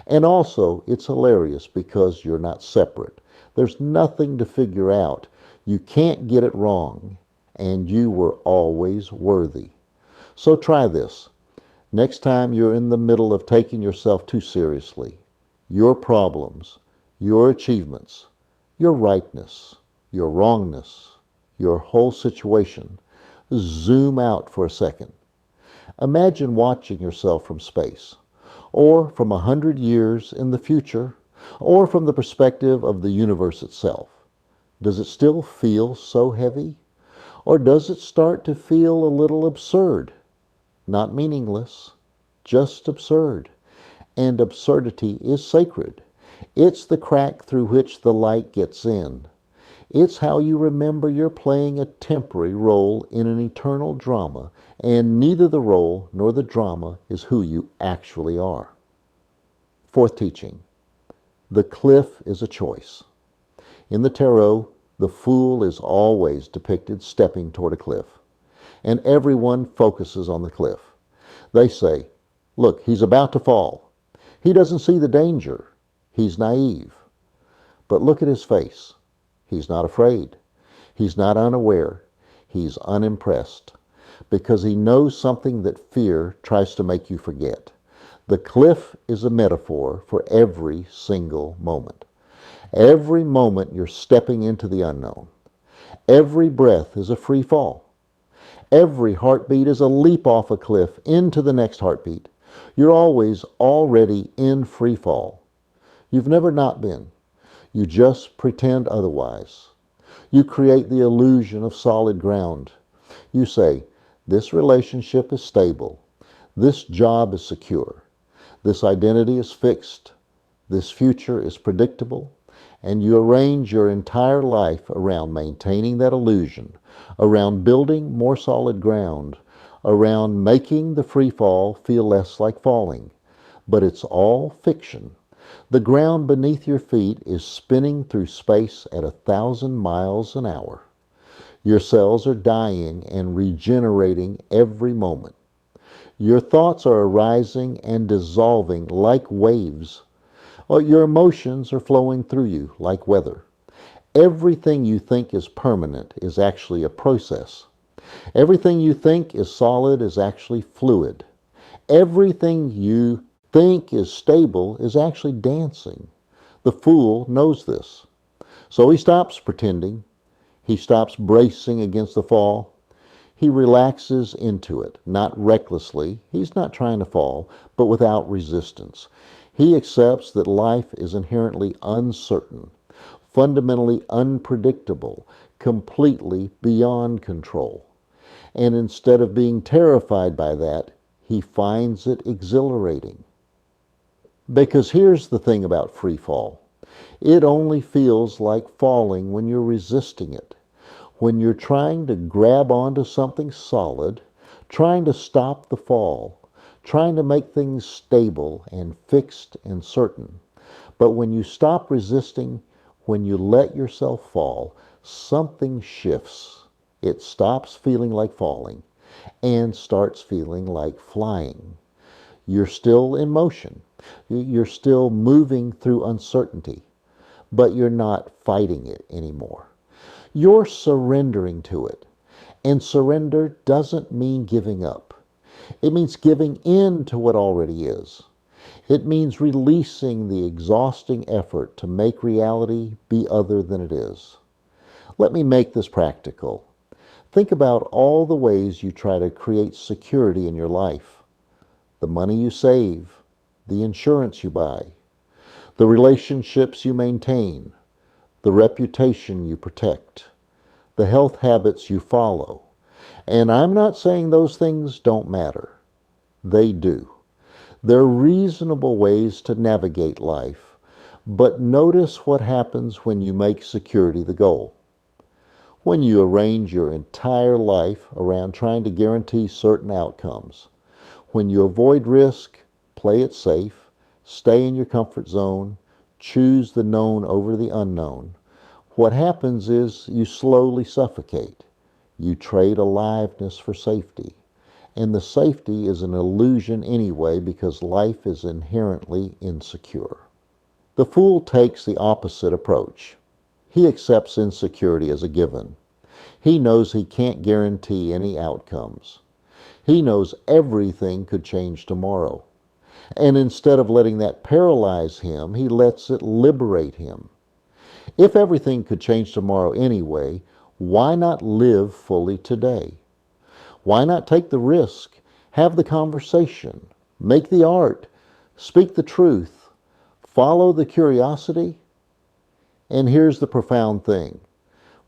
And also, it's hilarious because you're not separate. There's nothing to figure out. You can't get it wrong, and you were always worthy. So try this. Next time you're in the middle of taking yourself too seriously, your problems, your achievements, your rightness, your wrongness, your whole situation, zoom out for a second. Imagine watching yourself from space, or from 100 years in the future, or from the perspective of the universe itself. Does it still feel so heavy? Or does it start to feel a little absurd? Not meaningless, just absurd. And absurdity is sacred. It's the crack through which the light gets in. It's how you remember you're playing a temporary role in an eternal drama, and neither the role nor the drama is who you actually are. Fourth teaching. The cliff is a choice. In the tarot, the fool is always depicted stepping toward a cliff, and everyone focuses on the cliff. They say, look, he's about to fall. He doesn't see the danger. He's naive. But look at his face. He's not afraid. He's not unaware. He's unimpressed, because he knows something that fear tries to make you forget. The cliff is a metaphor for every single moment. Every moment you're stepping into the unknown. Every breath is a free fall. Every heartbeat is a leap off a cliff into the next heartbeat. You're always already in free fall. You've never not been. You just pretend otherwise. You create the illusion of solid ground. You say, this relationship is stable. This job is secure. This identity is fixed. This future is predictable. and you arrange your entire life around maintaining that illusion, around building more solid ground, around making the free fall feel less like falling. But it's all fiction. The ground beneath your feet is spinning through space at 1,000 miles an hour. Your cells are dying and regenerating every moment. Your thoughts are arising and dissolving like waves. Or your emotions are flowing through you like weather. Everything you think is permanent is actually a process. Everything you think is solid is actually fluid. Everything you think is stable is actually dancing. The fool knows this. So he stops pretending. He stops bracing against the fall. He relaxes into it, not recklessly. He's not trying to fall, but without resistance. He accepts that life is inherently uncertain, fundamentally unpredictable, completely beyond control. And instead of being terrified by that, he finds it exhilarating. Because here's the thing about free fall. It only feels like falling when you're resisting it. When you're trying to grab onto something solid, trying to stop the fall, trying to make things stable and fixed and certain. But when you stop resisting, when you let yourself fall, something shifts. It stops feeling like falling and starts feeling like flying. You're still in motion. You're still moving through uncertainty, but you're not fighting it anymore. You're surrendering to it. And surrender doesn't mean giving up. It means giving in to what already is. It means releasing the exhausting effort to make reality be other than it is. Let me make this practical. Think about all the ways you try to create security in your life. The money you save, the insurance you buy, the relationships you maintain, the reputation you protect, the health habits you follow. And I'm not saying those things don't matter. They do. They're reasonable ways to navigate life, but notice what happens when you make security the goal. When you arrange your entire life around trying to guarantee certain outcomes. When you avoid risk, play it safe, stay in your comfort zone, choose the known over the unknown. What happens is you slowly suffocate. You trade aliveness for safety. And the safety is an illusion anyway because life is inherently insecure. The fool takes the opposite approach. He accepts insecurity as a given. He knows he can't guarantee any outcomes. He knows everything could change tomorrow. And instead of letting that paralyze him, he lets it liberate him. If everything could change tomorrow anyway, why not live fully today? Why not take the risk, have the conversation, make the art, speak the truth, follow the curiosity? And here's the profound thing.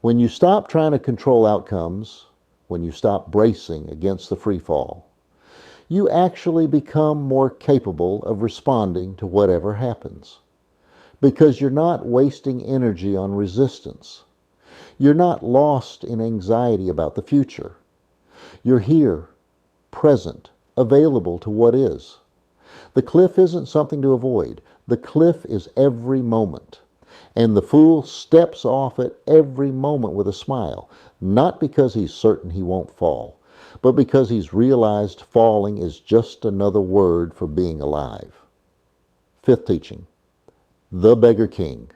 When you stop trying to control outcomes, when you stop bracing against the free fall, you actually become more capable of responding to whatever happens. Because you're not wasting energy on resistance. You're not lost in anxiety about the future. You're here, present, available to what is. The cliff isn't something to avoid. The cliff is every moment. And the fool steps off at every moment with a smile, not because he's certain he won't fall, but because he's realized falling is just another word for being alive. Fifth teaching. The beggar king.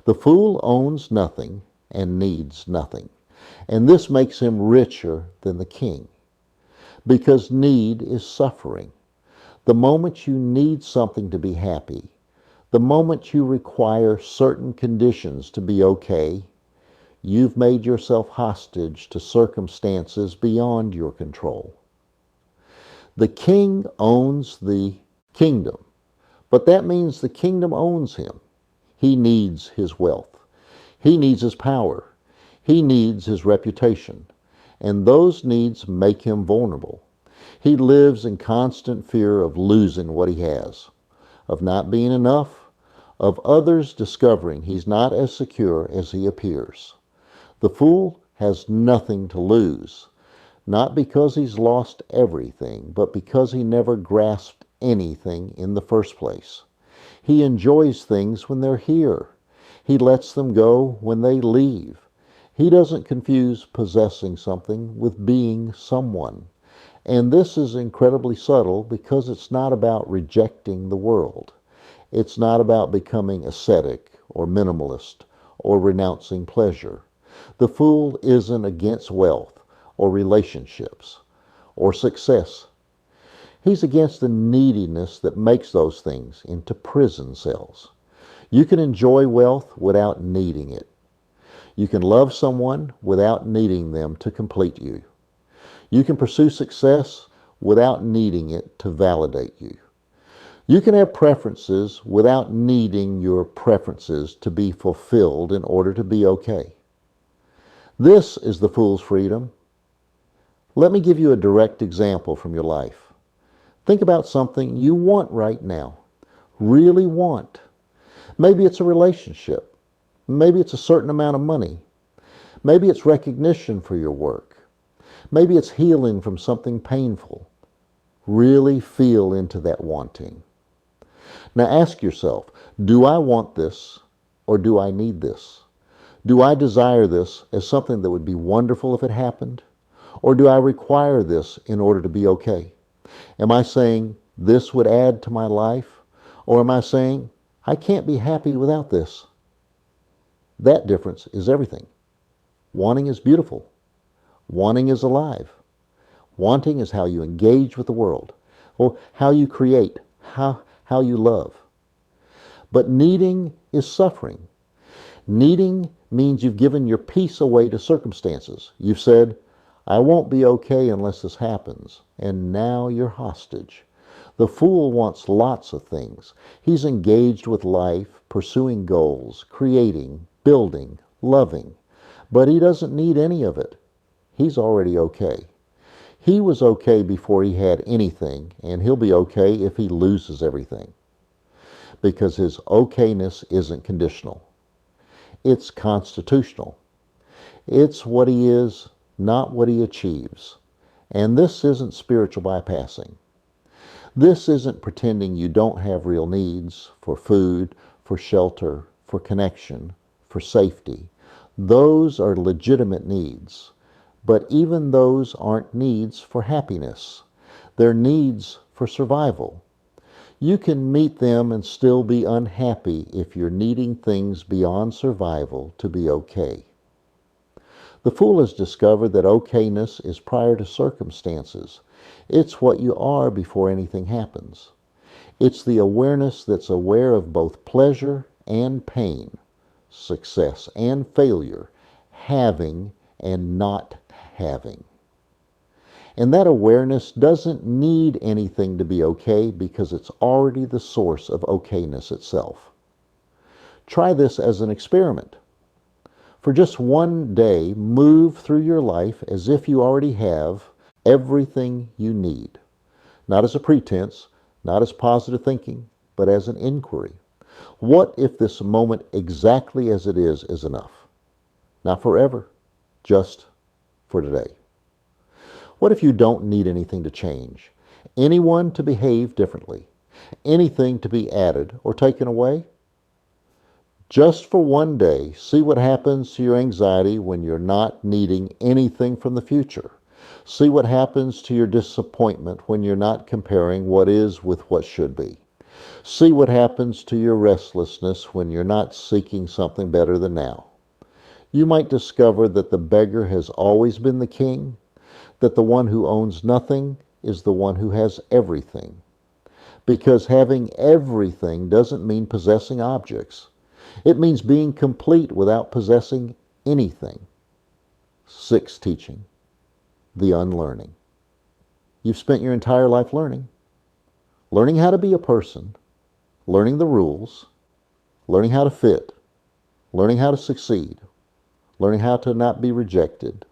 The fool owns nothing and needs nothing. And this makes him richer than the king. Because need is suffering. The moment you need something to be happy, the moment you require certain conditions to be okay, you've made yourself hostage to circumstances beyond your control. The king owns the kingdom, but that means the kingdom owns him. He needs his wealth. He needs his power. He needs his reputation. And those needs make him vulnerable. He lives in constant fear of losing what he has, of not being enough, of others discovering he's not as secure as he appears. The fool has nothing to lose, not because he's lost everything, but because he never grasped anything in the first place. He enjoys things when they're here. He lets them go when they leave. He doesn't confuse possessing something with being someone. And this is incredibly subtle because it's not about rejecting the world. It's not about becoming ascetic or minimalist or renouncing pleasure. The fool isn't against wealth or relationships or success. He's against the neediness that makes those things into prison cells. You can enjoy wealth without needing it. You can love someone without needing them to complete you. You can pursue success without needing it to validate you. You can have preferences without needing your preferences to be fulfilled in order to be okay. This is the fool's freedom. Let me give you a direct example from your life. Think about something you want right now, really want. Maybe it's a relationship. Maybe it's a certain amount of money. Maybe it's recognition for your work. Maybe it's healing from something painful. Really feel into that wanting. Now ask yourself, do I want this or do I need this? Do I desire this as something that would be wonderful if it happened? Or do I require this in order to be okay? Am I saying this would add to my life? Or am I saying I can't be happy without this? That difference is everything. Wanting is beautiful. Wanting is alive. Wanting is how you engage with the world, or how you create, how you love. But needing is suffering. Needing means you've given your peace away to circumstances. You've said, I won't be okay unless this happens, and now you're hostage. The fool wants lots of things. He's engaged with life, pursuing goals, creating, building, loving. But he doesn't need any of it. He's already okay. He was okay before he had anything, and he'll be okay if he loses everything. Because his okayness isn't conditional. It's constitutional. It's what he is, not what he achieves. And this isn't spiritual bypassing. This isn't pretending you don't have real needs for food, for shelter, for connection, for safety. Those are legitimate needs. But even those aren't needs for happiness. They're needs for survival. You can meet them and still be unhappy if you're needing things beyond survival to be okay. The fool has discovered that okayness is prior to circumstances. It's what you are before anything happens. It's the awareness that's aware of both pleasure and pain, success and failure, having and not having. And that awareness doesn't need anything to be okay because it's already the source of okayness itself. Try this as an experiment. For just one day, move through your life as if you already have everything you need. Not as a pretense, not as positive thinking, but as an inquiry. What if this moment exactly as it is enough? Not forever, just for today. What if you don't need anything to change? Anyone to behave differently? Anything to be added or taken away? Just for one day, see what happens to your anxiety when you're not needing anything from the future. See what happens to your disappointment when you're not comparing what is with what should be. See what happens to your restlessness when you're not seeking something better than now. You might discover that the beggar has always been the king, that the one who owns nothing is the one who has everything. Because having everything doesn't mean possessing objects. It means being complete without possessing anything. Sixth teaching, the unlearning. You've spent your entire life learning. Learning how to be a person, learning the rules, learning how to fit, learning how to succeed, learning how to not be rejected,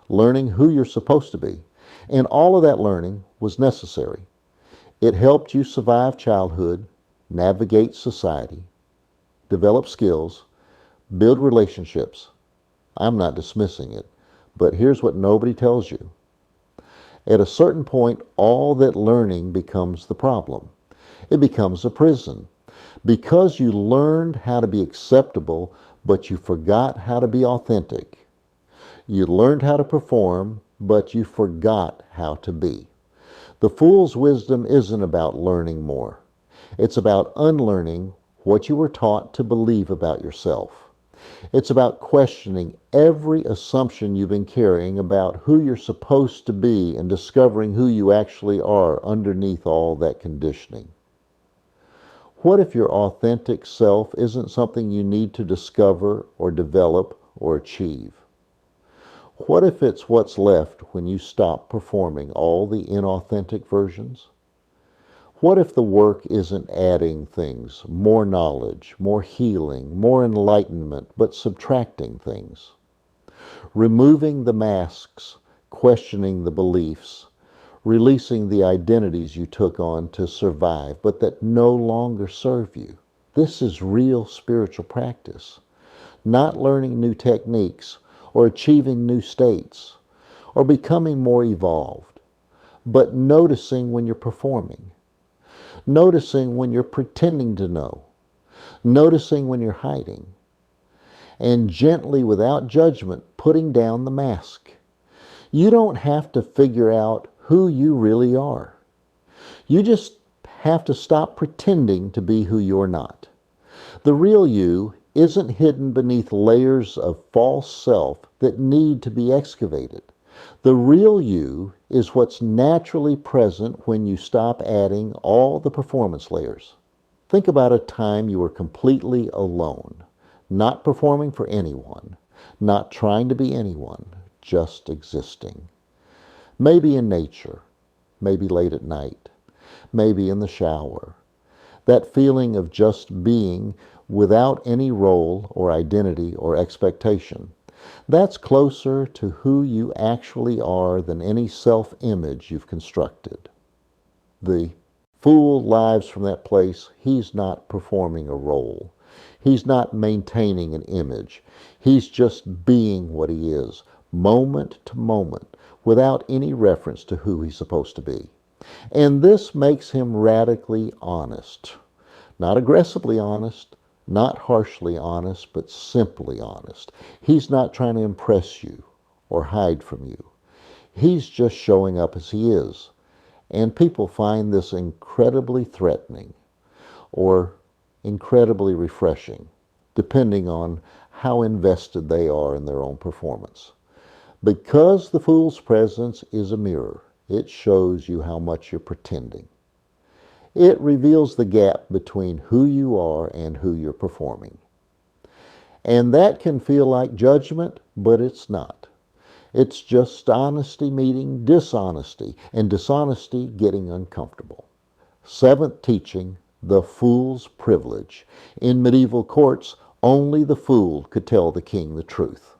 learning who you're supposed to be. And all of that learning was necessary. It helped you survive childhood, navigate society, develop skills, build relationships. I'm not dismissing it, but here's what nobody tells you. At a certain point, all that learning becomes the problem. It becomes a prison. Because you learned how to be acceptable, but you forgot how to be authentic. You learned how to perform, but you forgot how to be. The fool's wisdom isn't about learning more. It's about unlearning what you were taught to believe about yourself. It's about questioning every assumption you've been carrying about who you're supposed to be and discovering who you actually are underneath all that conditioning. What if your authentic self isn't something you need to discover or develop or achieve? What if it's what's left when you stop performing all the inauthentic versions? What if the work isn't adding things, more knowledge, more healing, more enlightenment, but subtracting things? Removing the masks, questioning the beliefs, releasing the identities you took on to survive, but that no longer serve you. This is real spiritual practice. Not learning new techniques or achieving new states or becoming more evolved, but noticing when you're performing. Noticing when you're pretending to know. Noticing when you're hiding. And gently, without judgment, putting down the mask. You don't have to figure out who you really are. You just have to stop pretending to be who you're not. The real you isn't hidden beneath layers of false self that need to be excavated. The real you is what's naturally present when you stop adding all the performance layers. Think about a time you were completely alone, not performing for anyone, not trying to be anyone, just existing. Maybe in nature, maybe late at night, maybe in the shower. That feeling of just being without any role or identity or expectation. That's closer to who you actually are than any self-image you've constructed. The fool lives from that place. He's not performing a role. He's not maintaining an image. He's just being what he is, moment to moment, without any reference to who he's supposed to be. And this makes him radically honest. Not aggressively honest, not harshly honest, but simply honest. He's not trying to impress you or hide from you. He's just showing up as he is. And people find this incredibly threatening or incredibly refreshing, depending on how invested they are in their own performance. Because the fool's presence is a mirror, it shows you how much you're pretending. It reveals the gap between who you are and who you're performing. And that can feel like judgment, but it's not. It's just honesty meeting dishonesty, and dishonesty getting uncomfortable. Seventh teaching, the fool's privilege. In medieval courts, only the fool could tell the king the truth.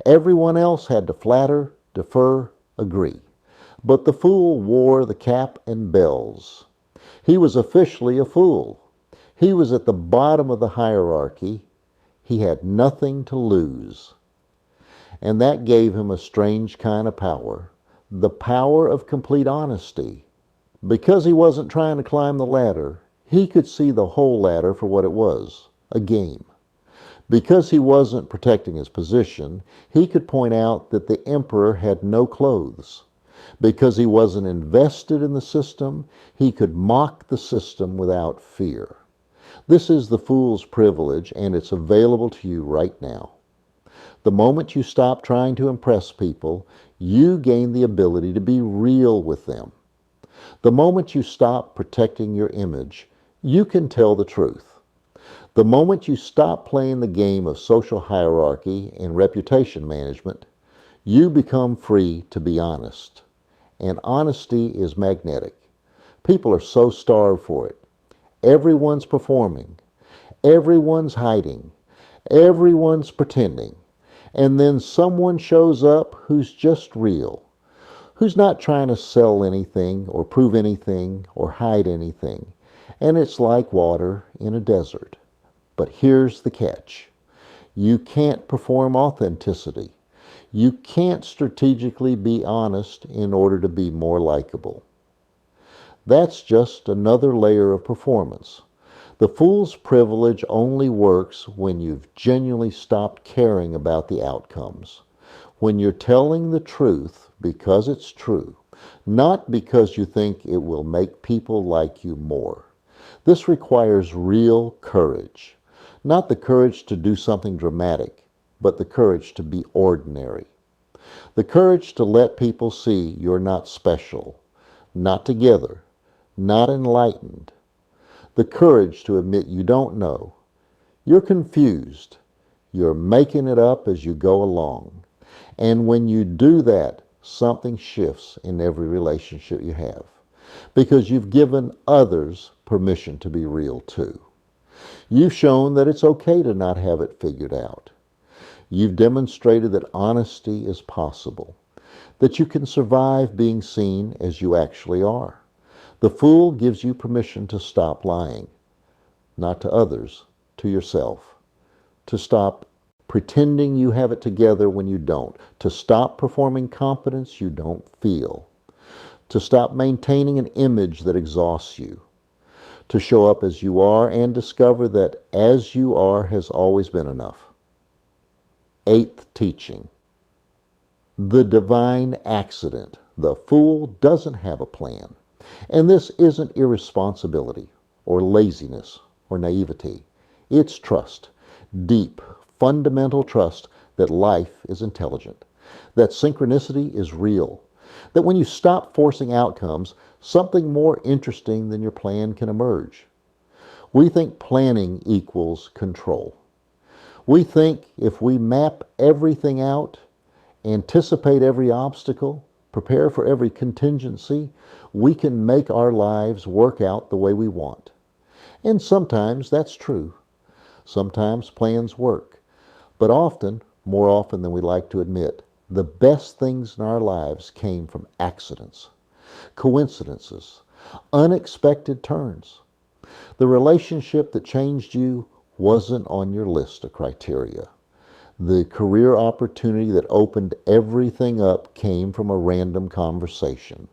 Everyone else had to flatter, defer, agree. But the fool wore the cap and bells. He was officially a fool. He was at the bottom of the hierarchy. He had nothing to lose. And that gave him a strange kind of power, the power of complete honesty. Because he wasn't trying to climb the ladder, he could see the whole ladder for what it was, a game. Because he wasn't protecting his position, he could point out that the emperor had no clothes. Because he wasn't invested in the system, he could mock the system without fear. This is the fool's privilege, and it's available to you right now. The moment you stop trying to impress people, you gain the ability to be real with them. The moment you stop protecting your image, you can tell the truth. The moment you stop playing the game of social hierarchy and reputation management, you become free to be honest. And honesty is magnetic. People are so starved for it. Everyone's performing. Everyone's hiding. Everyone's pretending. And then someone shows up who's just real, who's not trying to sell anything or prove anything or hide anything. And it's like water in a desert. But here's the catch. You can't perform authenticity. You can't strategically be honest in order to be more likable. That's just another layer of performance. The fool's privilege only works when you've genuinely stopped caring about the outcomes. When you're telling the truth because it's true, not because you think it will make people like you more. This requires real courage. Not the courage to do something dramatic, but the courage to be ordinary. The courage to let people see you're not special, not together, not enlightened. The courage to admit you don't know. You're confused. You're making it up as you go along. And when you do that, something shifts in every relationship you have. Because you've given others permission to be real too. You've shown that it's okay to not have it figured out. You've demonstrated that honesty is possible, that you can survive being seen as you actually are. The fool gives you permission to stop lying, not to others, to yourself, to stop pretending you have it together when you don't, to stop performing competence you don't feel, to stop maintaining an image that exhausts you, to show up as you are and discover that as you are has always been enough. Eighth teaching. The divine accident. The fool doesn't have a plan. And this isn't irresponsibility or laziness or naivety. It's trust. Deep, fundamental trust that life is intelligent, that synchronicity is real, that when you stop forcing outcomes, something more interesting than your plan can emerge. We think planning equals control. We think if we map everything out, anticipate every obstacle, prepare for every contingency, we can make our lives work out the way we want. And sometimes that's true. Sometimes plans work. But often, more often than we like to admit, the best things in our lives came from accidents, coincidences, unexpected turns. The relationship that changed you wasn't on your list of criteria. The career opportunity that opened everything up came from a random conversation.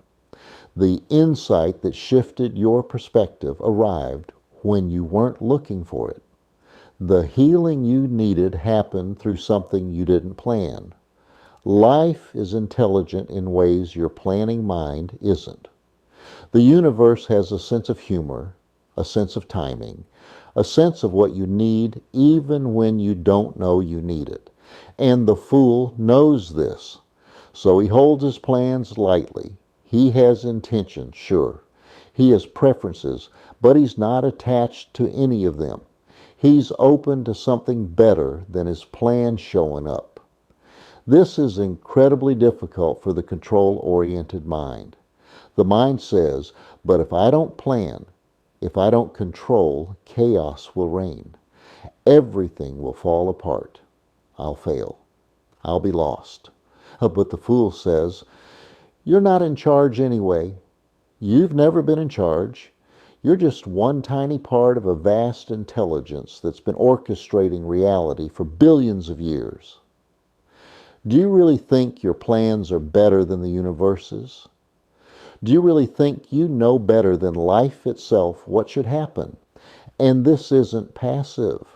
The insight that shifted your perspective arrived when you weren't looking for it. The healing you needed happened through something you didn't plan. Life is intelligent in ways your planning mind isn't. The universe has a sense of humor, a sense of timing, a sense of what you need even when you don't know you need it. And the fool knows this. So he holds his plans lightly. He has intention, sure. He has preferences, but he's not attached to any of them. He's open to something better than his plan showing up. This is incredibly difficult for the control-oriented mind. The mind says, but if I don't plan, if I don't control, chaos will reign. Everything will fall apart. I'll fail. I'll be lost. But the fool says, you're not in charge anyway. You've never been in charge. You're just one tiny part of a vast intelligence that's been orchestrating reality for billions of years. Do you really think your plans are better than the universe's? Do you really think you know better than life itself what should happen? And this isn't passive.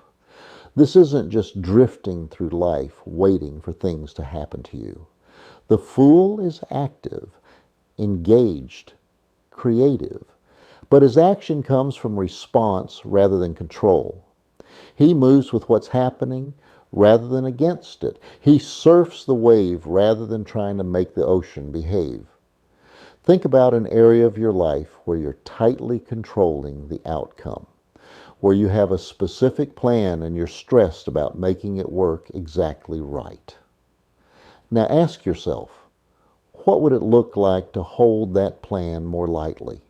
This isn't just drifting through life, waiting for things to happen to you. The fool is active, engaged, creative, but his action comes from response rather than control. He moves with what's happening rather than against it. He surfs the wave rather than trying to make the ocean behave. Think about an area of your life where you're tightly controlling the outcome, where you have a specific plan and you're stressed about making it work exactly right. Now ask yourself, what would it look like to hold that plan more lightly?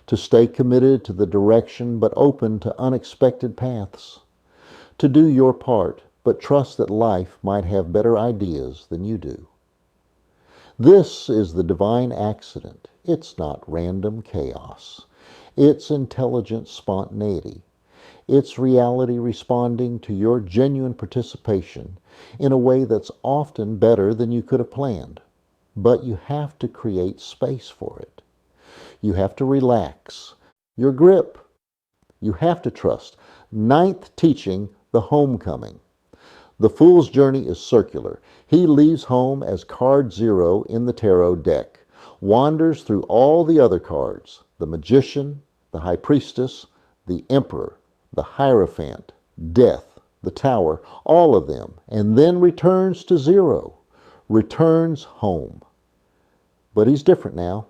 To stay committed to the direction but open to unexpected paths? To do your part but trust that life might have better ideas than you do? This is the divine accident. It's not random chaos. It's intelligent spontaneity. It's reality responding to your genuine participation in a way that's often better than you could have planned. But you have to create space for it. You have to relax your grip. You have to trust. Ninth teaching, the homecoming. The fool's journey is circular. He leaves home as card 0 in the tarot deck, wanders through all the other cards, the magician, the high priestess, the emperor, the hierophant, death, the tower, all of them, and then returns to 0, returns home. But he's different now.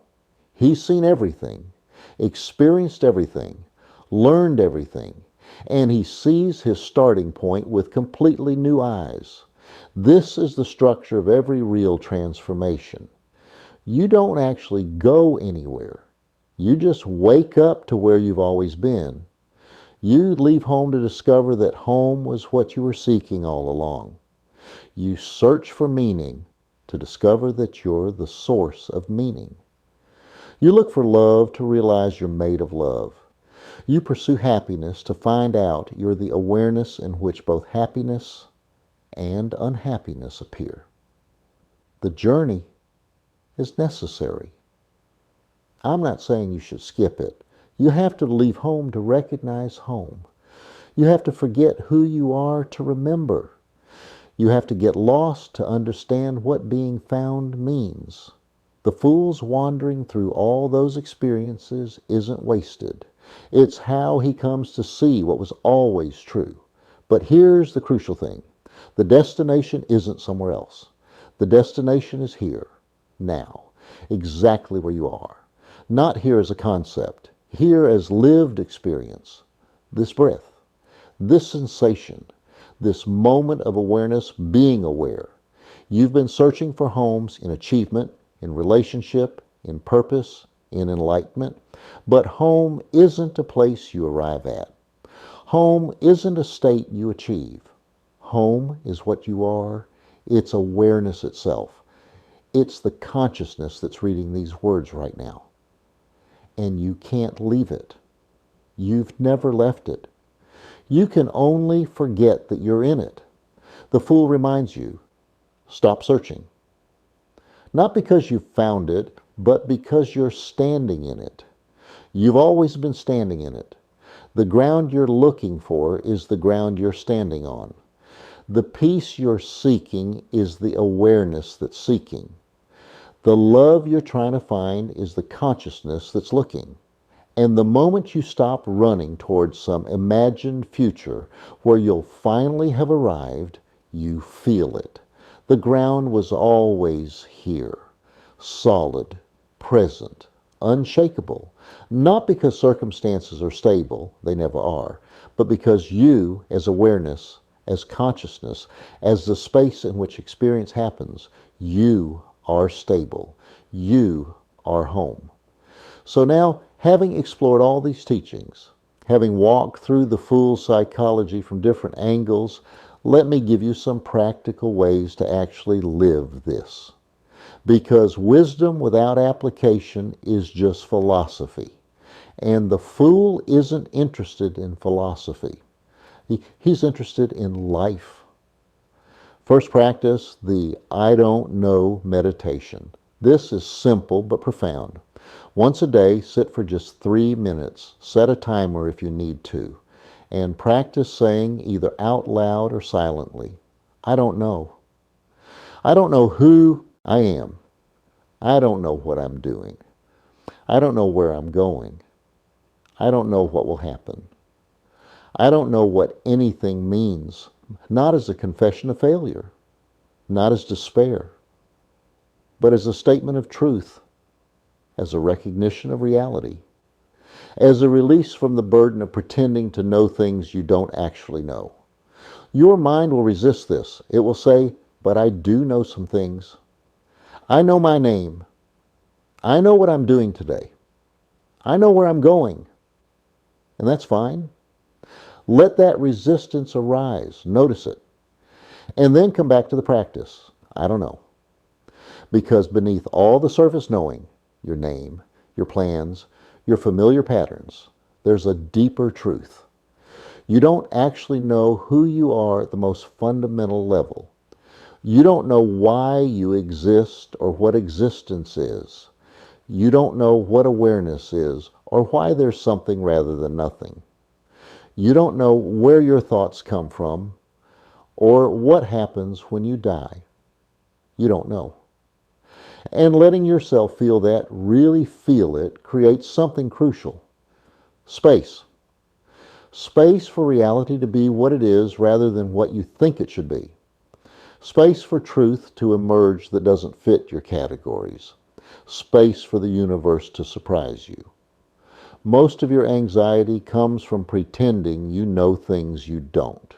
He's seen everything, experienced everything, learned everything, and he sees his starting point with completely new eyes. This is the structure of every real transformation. You don't actually go anywhere. You just wake up to where you've always been. You leave home to discover that home was what you were seeking all along. You search for meaning to discover that you're the source of meaning. You look for love to realize you're made of love. You pursue happiness to find out you're the awareness in which both happiness and unhappiness appear. The journey is necessary. I'm not saying you should skip it. You have to leave home to recognize home. You have to forget who you are to remember. You have to get lost to understand what being found means. The fool's wandering through all those experiences isn't wasted. It's how he comes to see what was always true. But here's the crucial thing. The destination isn't somewhere else. The destination is here, now, exactly where you are. Not here as a concept, here as lived experience. This breath, this sensation, this moment of awareness, being aware. You've been searching for homes in achievement, in relationship, in purpose, in enlightenment. But home isn't a place you arrive at. Home isn't a state you achieve. Home is what you are. It's awareness itself. It's the consciousness that's reading these words right now. And you can't leave it. You've never left it. You can only forget that you're in it. The fool reminds you, stop searching. Not because you found it, but because you're standing in it. You've always been standing in it. The ground you're looking for is the ground you're standing on. The peace you're seeking is the awareness that's seeking. The love you're trying to find is the consciousness that's looking. And the moment you stop running towards some imagined future where you'll finally have arrived, you feel it. The ground was always here, solid, present, unshakable. Not because circumstances are stable, they never are, but because you, as awareness, as consciousness, as the space in which experience happens, you are stable. You are home. So now, having explored all these teachings, having walked through the fool's psychology from different angles, let me give you some practical ways to actually live this. Because wisdom without application is just philosophy. And the fool isn't interested in philosophy. He's interested in life. First practice, the I don't know meditation. This is simple but profound. Once a day, sit for just 3 minutes. Set a timer if you need to. And practice saying either out loud or silently, I don't know. I don't know who I am. I don't know what I'm doing. I don't know where I'm going. I don't know what will happen. I don't know what anything means, not as a confession of failure, not as despair, but as a statement of truth, as a recognition of reality, as a release from the burden of pretending to know things you don't actually know. Your mind will resist this. It will say, but I do know some things. I know my name. I know what I'm doing today. I know where I'm going. And that's fine. Let that resistance arise. Notice it. And then come back to the practice. I don't know. Because beneath all the surface knowing, your name, your plans, your familiar patterns, there's a deeper truth. You don't actually know who you are at the most fundamental level. You don't know why you exist or what existence is. You don't know what awareness is or why there's something rather than nothing. You don't know where your thoughts come from or what happens when you die. You don't know. And letting yourself feel that, really feel it, creates something crucial. Space. Space for reality to be what it is rather than what you think it should be. Space for truth to emerge that doesn't fit your categories. Space for the universe to surprise you. Most of your anxiety comes from pretending you know things you don't.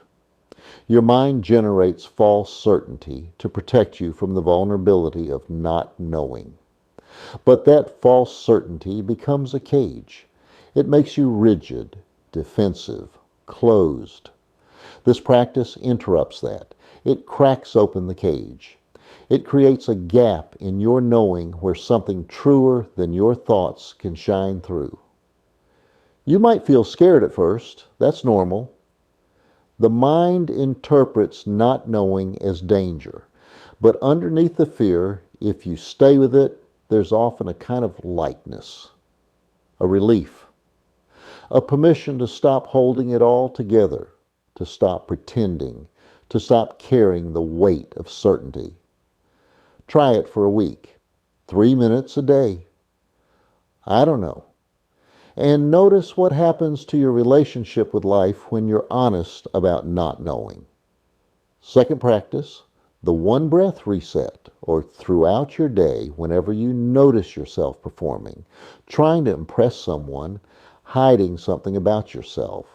Your mind generates false certainty to protect you from the vulnerability of not knowing. But that false certainty becomes a cage. It makes you rigid, defensive, closed. This practice interrupts that. It cracks open the cage. It creates a gap in your knowing where something truer than your thoughts can shine through. You might feel scared at first. That's normal. The mind interprets not knowing as danger. But underneath the fear, if you stay with it, there's often a kind of lightness, a relief, a permission to stop holding it all together, to stop pretending, to stop carrying the weight of certainty. Try it for a week, 3 minutes a day. I don't know. And notice what happens to your relationship with life when you're honest about not knowing. Second practice, the one breath reset, or throughout your day, whenever you notice yourself performing, trying to impress someone, hiding something about yourself,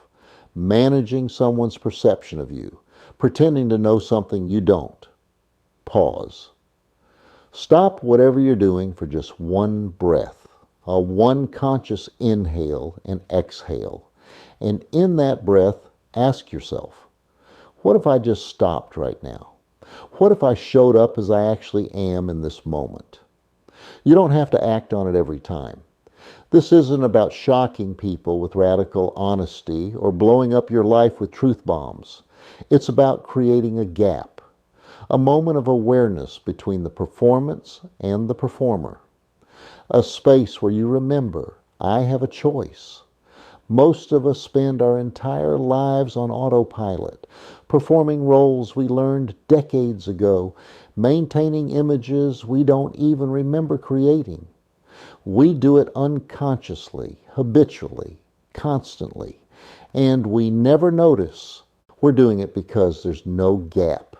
managing someone's perception of you, pretending to know something you don't. Pause. Stop whatever you're doing for just one breath. A one conscious inhale and exhale. And in that breath, ask yourself, what if I just stopped right now? What if I showed up as I actually am in this moment? You don't have to act on it every time. This isn't about shocking people with radical honesty or blowing up your life with truth bombs. It's about creating a gap, a moment of awareness between the performance and the performer. A space where you remember, I have a choice. Most of us spend our entire lives on autopilot, performing roles we learned decades ago, maintaining images we don't even remember creating. We do it unconsciously, habitually, constantly, and we never notice. We're doing it because there's no gap,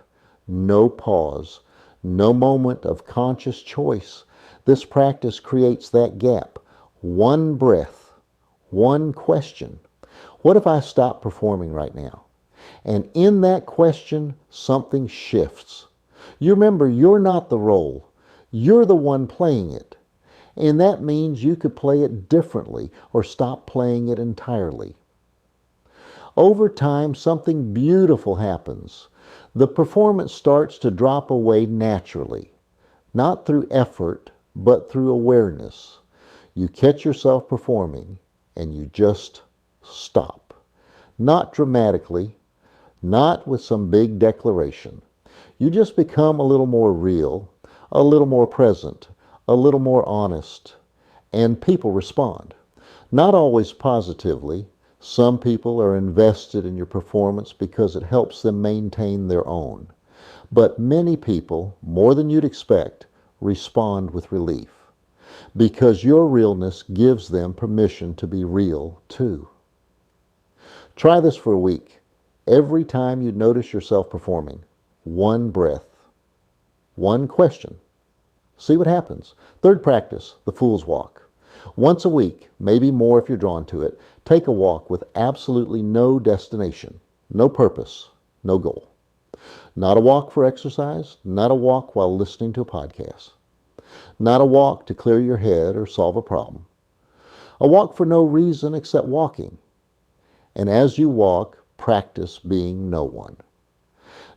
no pause, no moment of conscious choice. This practice creates that gap. One breath, one question. What if I stop performing right now? And in that question, something shifts. You remember, you're not the role. You're the one playing it. And that means you could play it differently or stop playing it entirely. Over time, something beautiful happens. The performance starts to drop away naturally, not through effort, but through awareness. You catch yourself performing and you just stop. Not dramatically, not with some big declaration. You just become a little more real, a little more present, a little more honest, and people respond. Not always positively. Some people are invested in your performance because it helps them maintain their own. But many people, more than you'd expect, respond with relief, because your realness gives them permission to be real too. Try this for a week. Every time you notice yourself performing, one breath, one question. See what happens. Third practice, the Fool's Walk. Once a week, maybe more if you're drawn to it, take a walk with absolutely no destination, no purpose, no goal. Not a walk for exercise, not a walk while listening to a podcast. Not a walk to clear your head or solve a problem. A walk for no reason except walking. And as you walk, practice being no one.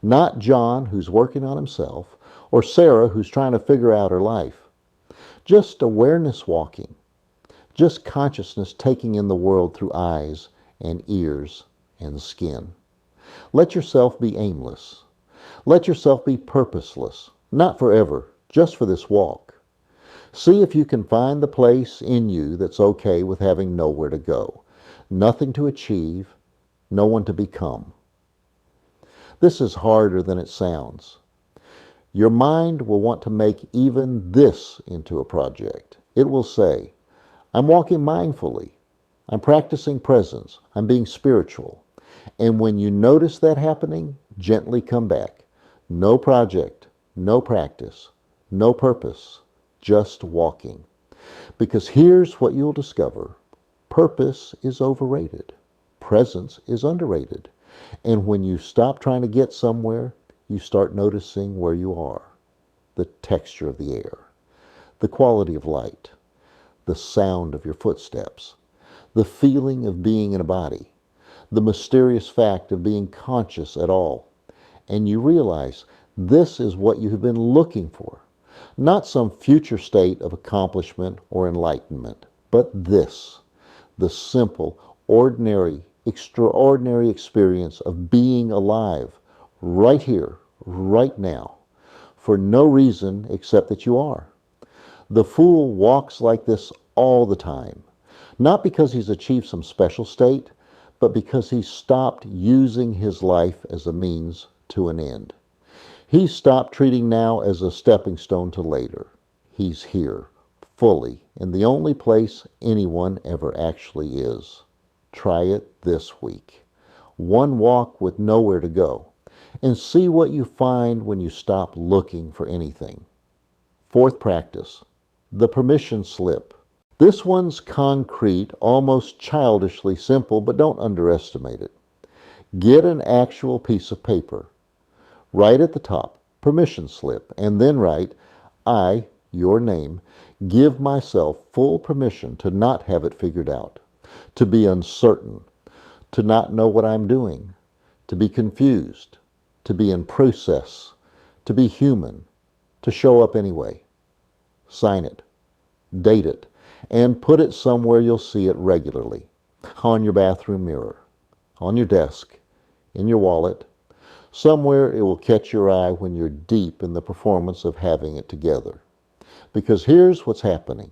Not John, who's working on himself, or Sarah, who's trying to figure out her life. Just awareness walking. Just consciousness taking in the world through eyes and ears and skin. Let yourself be aimless. Let yourself be purposeless, not forever, just for this walk. See if you can find the place in you that's okay with having nowhere to go, nothing to achieve, no one to become. This is harder than it sounds. Your mind will want to make even this into a project. It will say, I'm walking mindfully. I'm practicing presence. I'm being spiritual. And when you notice that happening, gently come back. No project, no practice, no purpose, just walking. Because here's what you'll discover. Purpose is overrated. Presence is underrated. And when you stop trying to get somewhere, you start noticing where you are. The texture of the air, the quality of light, the sound of your footsteps, the feeling of being in a body, the mysterious fact of being conscious at all. And you realize this is what you have been looking for. Not some future state of accomplishment or enlightenment, but this, the simple, ordinary, extraordinary experience of being alive, right here, right now, for no reason except that you are. The fool walks like this all the time, not because he's achieved some special state, but because he's stopped using his life as a means to an end. He's stopped treating now as a stepping stone to later. He's here, fully, in the only place anyone ever actually is. Try it this week. One walk with nowhere to go, and see what you find when you stop looking for anything. Fourth practice, the permission slip. This one's concrete, almost childishly simple, but don't underestimate it. Get an actual piece of paper. Write at the top, permission slip, and then write, I, your name, give myself full permission to not have it figured out, to be uncertain, to not know what I'm doing, to be confused, to be in process, to be human, to show up anyway. Sign it, date it, and put it somewhere you'll see it regularly. On your bathroom mirror, on your desk, in your wallet, somewhere it will catch your eye when you're deep in the performance of having it together. Because here's what's happening.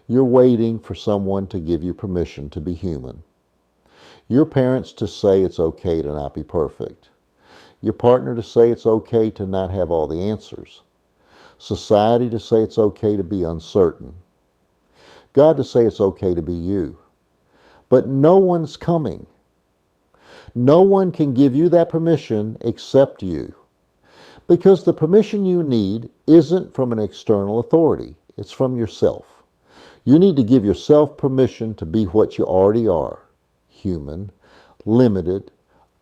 You're waiting for someone to give you permission to be human. Your parents to say it's okay to not be perfect. Your partner to say it's okay to not have all the answers. Society to say it's okay to be uncertain. God to say it's okay to be you. But no one's coming. No one can give you that permission except you. Because the permission you need isn't from an external authority. It's from yourself. You need to give yourself permission to be what you already are. Human, limited,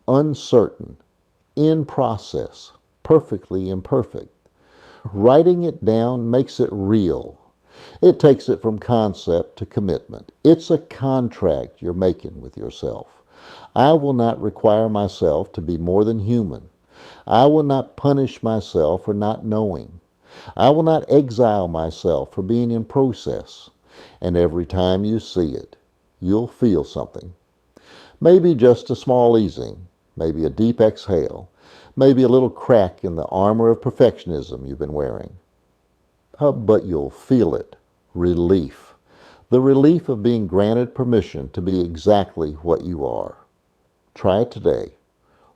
uncertain, in process, perfectly imperfect. Writing it down makes it real. It takes it from concept to commitment. It's a contract you're making with yourself. I will not require myself to be more than human. I will not punish myself for not knowing. I will not exile myself for being in process. And every time you see it, you'll feel something. Maybe just a small easing, maybe a deep exhale, maybe a little crack in the armor of perfectionism you've been wearing. But you'll feel it. Relief. The relief of being granted permission to be exactly what you are. Try it today.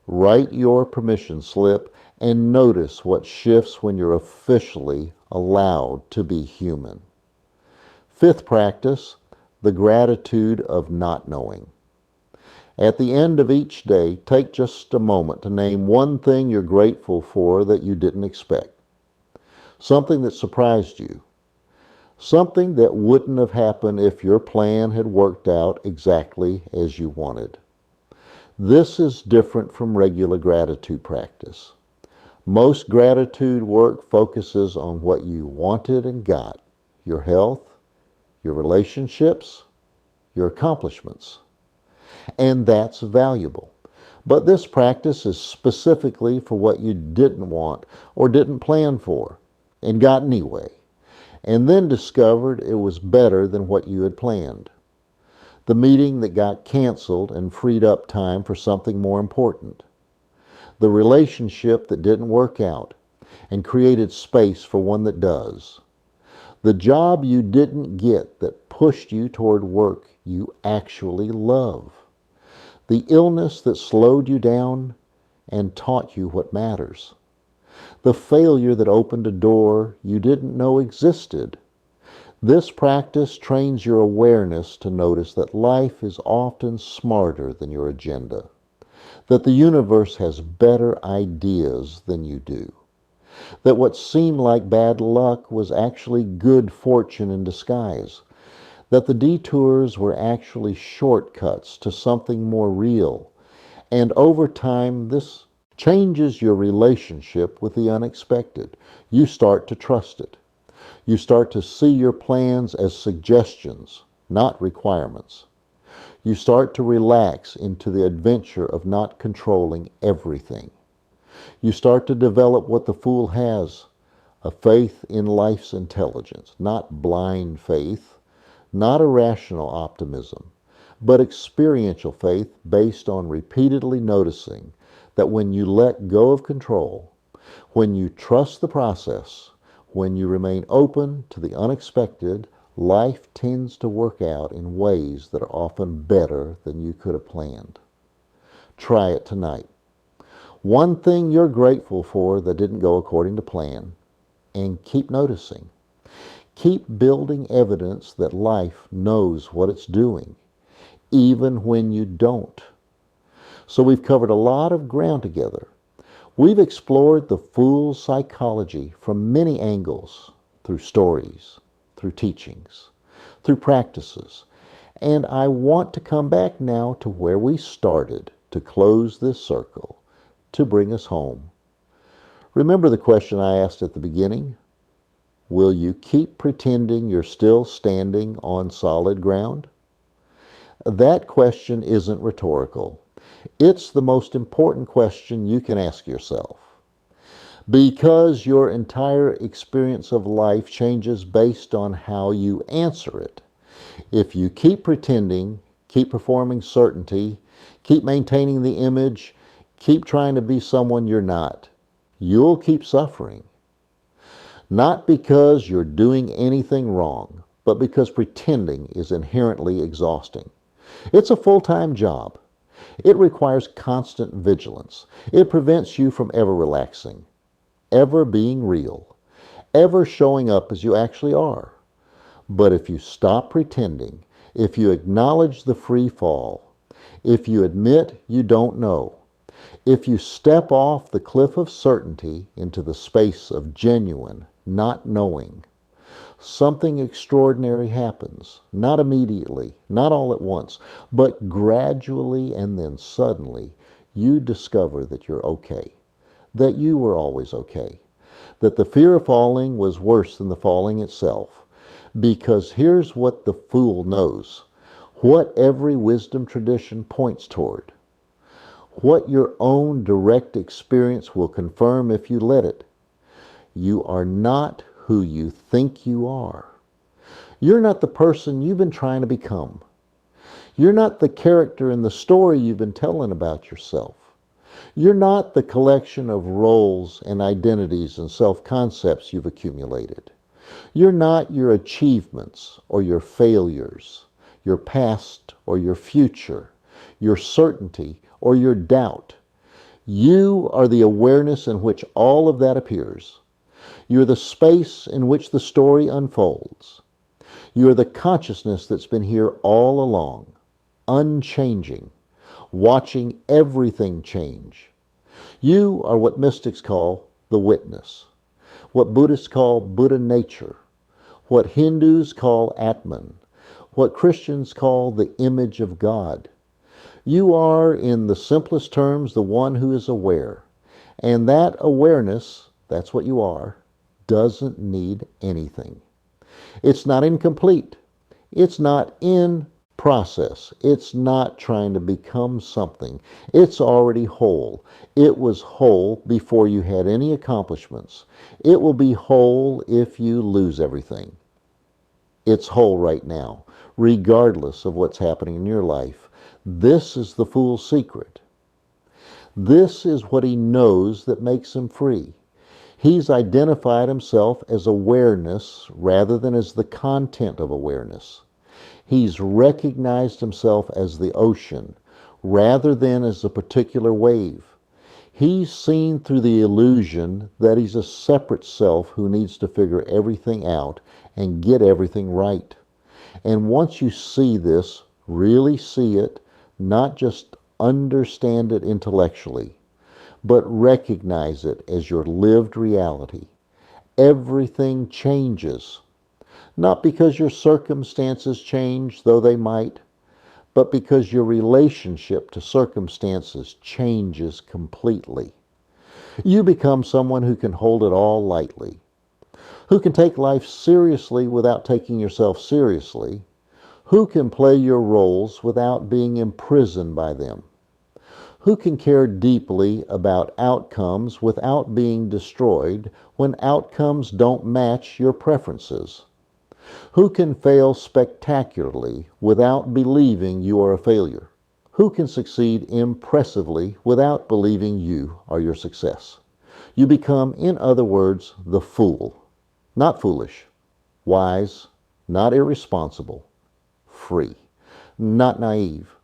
Write your permission slip and notice what shifts when you're officially allowed to be human. Fifth practice, the gratitude of not knowing. At the end of each day, take just a moment to name one thing you're grateful for that you didn't expect. Something that surprised you. Something that wouldn't have happened if your plan had worked out exactly as you wanted. This is different from regular gratitude practice. Most gratitude work focuses on what you wanted and got. Your health, your relationships, your accomplishments. And that's valuable. But this practice is specifically for what you didn't want or didn't plan for and got anyway, and then discovered it was better than what you had planned. The meeting that got canceled and freed up time for something more important. The relationship that didn't work out and created space for one that does. The job you didn't get that pushed you toward work you actually love. The illness that slowed you down and taught you what matters. The failure that opened a door you didn't know existed. This practice trains your awareness to notice that life is often smarter than your agenda, that the universe has better ideas than you do, that what seemed like bad luck was actually good fortune in disguise, that the detours were actually shortcuts to something more real, and over time this changes your relationship with the unexpected. You start to trust it. You start to see your plans as suggestions, not requirements. You start to relax into the adventure of not controlling everything. You start to develop what the Fool has, a faith in life's intelligence, not blind faith, not irrational optimism, but experiential faith based on repeatedly noticing that when you let go of control, when you trust the process, when you remain open to the unexpected, life tends to work out in ways that are often better than you could have planned. Try it tonight. One thing you're grateful for that didn't go according to plan, and keep noticing. Keep building evidence that life knows what it's doing, even when you don't. So we've covered a lot of ground together. We've explored the Fool's psychology from many angles, through stories, through teachings, through practices. And I want to come back now to where we started to close this circle, to bring us home. Remember the question I asked at the beginning? Will you keep pretending you're still standing on solid ground? That question isn't rhetorical. It's the most important question you can ask yourself. Because your entire experience of life changes based on how you answer it. If you keep pretending, keep performing certainty, keep maintaining the image, keep trying to be someone you're not, you'll keep suffering. Not because you're doing anything wrong, but because pretending is inherently exhausting. It's a full-time job. It requires constant vigilance. It prevents you from ever relaxing, ever being real, ever showing up as you actually are. But if you stop pretending, if you acknowledge the free fall, if you admit you don't know, if you step off the cliff of certainty into the space of genuine not knowing, something extraordinary happens. Not immediately, not all at once, but gradually and then suddenly you discover that you're okay, that you were always okay, that the fear of falling was worse than the falling itself. Because here's what the Fool knows, what every wisdom tradition points toward, what your own direct experience will confirm if you let it. You are not who you think you are. You're not the person you've been trying to become. You're not the character in the story you've been telling about yourself. You're not the collection of roles and identities and self-concepts you've accumulated. You're not your achievements or your failures, your past or your future, your certainty or your doubt. You are the awareness in which all of that appears. You're the space in which the story unfolds. You're the consciousness that's been here all along, unchanging, watching everything change. You are what mystics call the witness, what Buddhists call Buddha nature, what Hindus call Atman, what Christians call the image of God. You are, in the simplest terms, the one who is aware. And that awareness, that's what you are, doesn't need anything. It's not incomplete. It's not in process. It's not trying to become something. It's already whole. It was whole before you had any accomplishments. It will be whole if you lose everything. It's whole right now. regardless of what's happening in your life. This is the fool's secret. This is what he knows that makes him free. He's identified himself as awareness rather than as the content of awareness. He's recognized himself as the ocean rather than as a particular wave. He's seen through the illusion that he's a separate self who needs to figure everything out and get everything right. And once you see this, really see it, not just understand it intellectually, but recognize it as your lived reality, everything changes. Not because your circumstances change, though they might, but because your relationship to circumstances changes completely. You become someone who can hold it all lightly, who can take life seriously without taking yourself seriously, who can play your roles without being imprisoned by them, who can care deeply about outcomes without being destroyed when outcomes don't match your preferences, who can fail spectacularly without believing you are a failure, who can succeed impressively without believing you are your success. You become, in other words, the fool. Not foolish, wise, not irresponsible, free, not naive,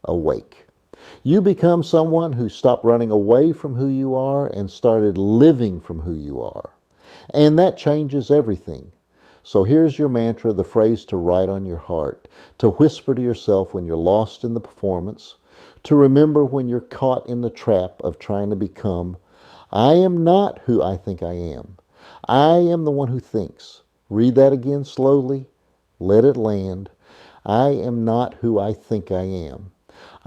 awake. You become someone who stopped running away from who you are and started living from who you are. And that changes everything. So here's your mantra, the phrase to write on your heart, to whisper to yourself when you're lost in the performance, to remember when you're caught in the trap of trying to become. I am not who I think I am. I am the one who thinks. Read that again slowly. Let it land. I am not who I think I am.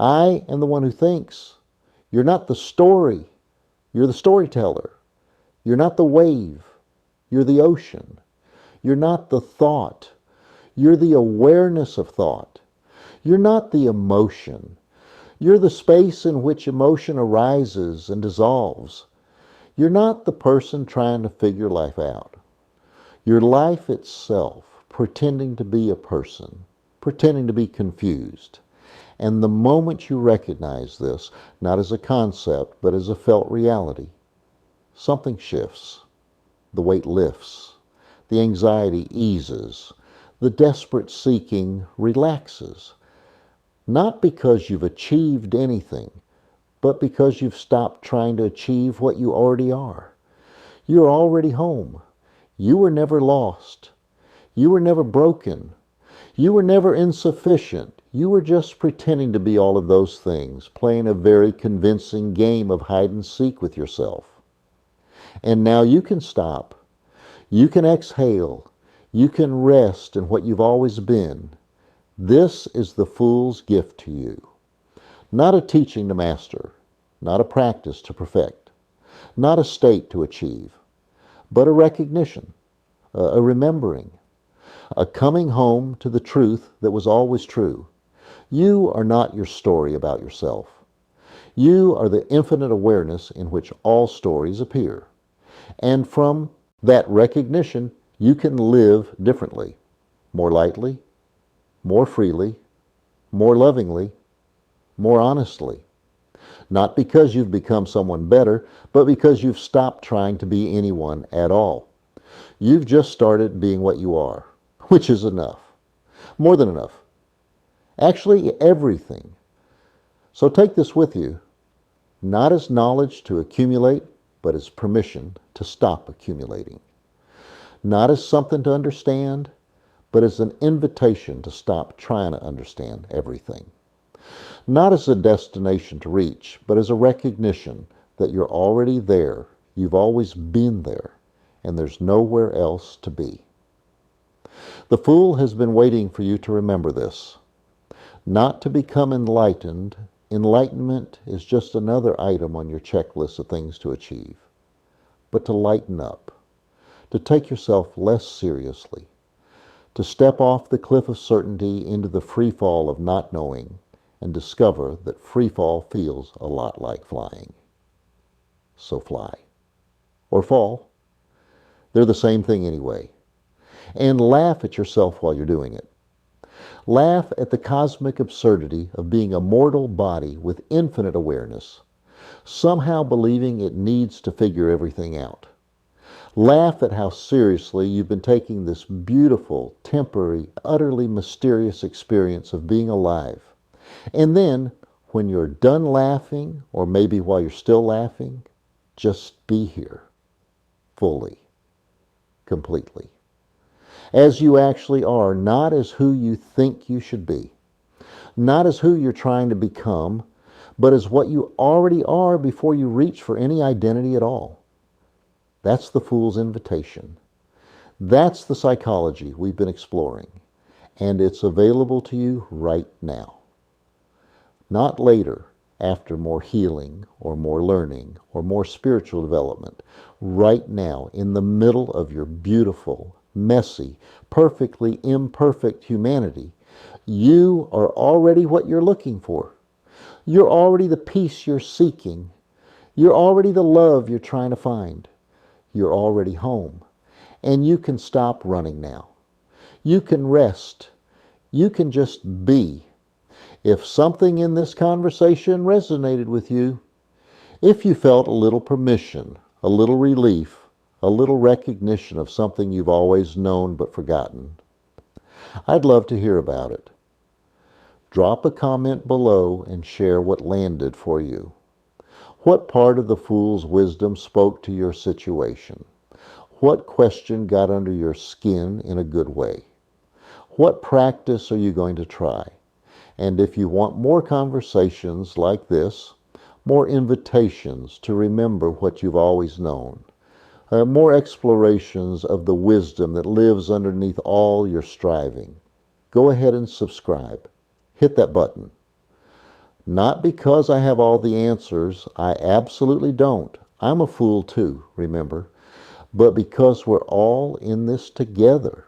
I am the one who thinks. You're not the story. You're the storyteller. You're not the wave. You're the ocean. You're not the thought. You're the awareness of thought. You're not the emotion. You're the space in which emotion arises and dissolves. You're not the person trying to figure life out. You're life itself, pretending to be a person, pretending to be confused. And the moment you recognize this, not as a concept, but as a felt reality, something shifts. The weight lifts. The anxiety eases. The desperate seeking relaxes. Not because you've achieved anything, but because you've stopped trying to achieve what you already are. You're already home. You were never lost. You were never broken. You were never insufficient. You were just pretending to be all of those things, playing a very convincing game of hide and seek with yourself. And now you can stop. You can exhale. You can rest in what you've always been. This is the fool's gift to you. Not a teaching to master, not a practice to perfect, not a state to achieve, but a recognition, a remembering, a coming home to the truth that was always true. You are not your story about yourself. You are the infinite awareness in which all stories appear. And from that recognition, you can live differently, more lightly, more freely, more lovingly, more honestly. Not because you've become someone better, but because you've stopped trying to be anyone at all. You've just started being what you are, which is enough. More than enough. Actually, everything. So take this with you, not as knowledge to accumulate, but as permission to stop accumulating. Not as something to understand, but as an invitation to stop trying to understand everything. Not as a destination to reach, but as a recognition that you're already there, you've always been there, and there's nowhere else to be. The fool has been waiting for you to remember this. Not to become enlightened. Enlightenment is just another item on your checklist of things to achieve. But to lighten up, to take yourself less seriously, to step off the cliff of certainty into the free fall of not knowing and discover that free fall feels a lot like flying. So fly. Or fall. They're the same thing anyway. And laugh at yourself while you're doing it. Laugh at the cosmic absurdity of being a mortal body with infinite awareness, somehow believing it needs to figure everything out. Laugh at how seriously you've been taking this beautiful, temporary, utterly mysterious experience of being alive. And then, when you're done laughing, or maybe while you're still laughing, just be here, fully, completely. As you actually are, not as who you think you should be, not as who you're trying to become, but as what you already are before you reach for any identity at all. That's the fool's invitation. That's the psychology we've been exploring, and it's available to you right now. Not later, after more healing or more learning or more spiritual development. Right now, in the middle of your beautiful, messy, perfectly imperfect humanity, you are already what you're looking for. You're already the peace you're seeking. You're already the love you're trying to find. You're already home. And you can stop running now. You can rest. You can just be. If something in this conversation resonated with you, if you felt a little permission, a little relief, a little recognition of something you've always known but forgotten, I'd love to hear about it. Drop a comment below and share what landed for you. What part of the fool's wisdom spoke to your situation? What question got under your skin in a good way? What practice are you going to try? And if you want more conversations like this, more invitations to remember what you've always known, more explorations of the wisdom that lives underneath all your striving, go ahead and subscribe. Hit that button. Not because I have all the answers, I absolutely don't. I'm a fool too, remember, but because we're all in this together.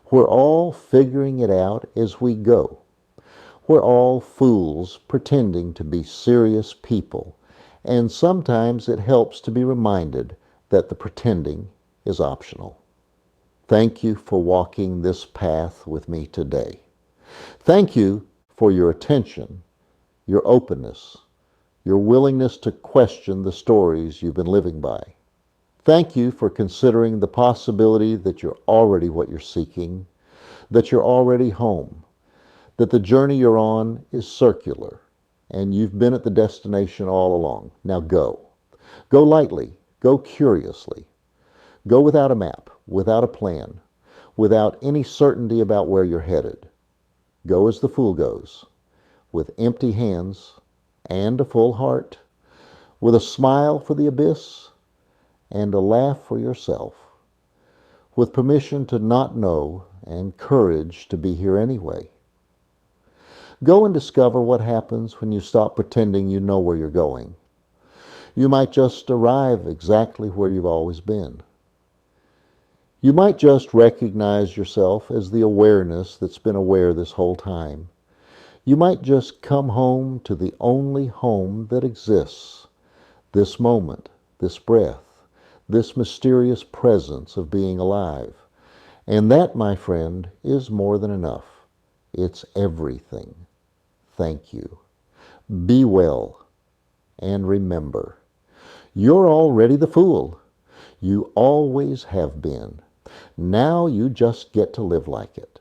We're all figuring it out as we go. We're all fools pretending to be serious people, and sometimes it helps to be reminded that the pretending is optional. Thank you for walking this path with me today. Thank you for your attention, your openness, your willingness to question the stories you've been living by. Thank you for considering the possibility that you're already what you're seeking, that you're already home, that the journey you're on is circular, and you've been at the destination all along. Now go. Go lightly. Go curiously. Go without a map, without a plan, without any certainty about where you're headed. Go as the fool goes, with empty hands and a full heart, with a smile for the abyss and a laugh for yourself, with permission to not know and courage to be here anyway. Go and discover what happens when you stop pretending you know where you're going. You might just arrive exactly where you've always been. You might just recognize yourself as the awareness that's been aware this whole time. You might just come home to the only home that exists, this moment, this breath, this mysterious presence of being alive. And that, my friend, is more than enough. It's everything. Thank you. Be well, and remember, you're already the fool. You always have been. Now you just get to live like it.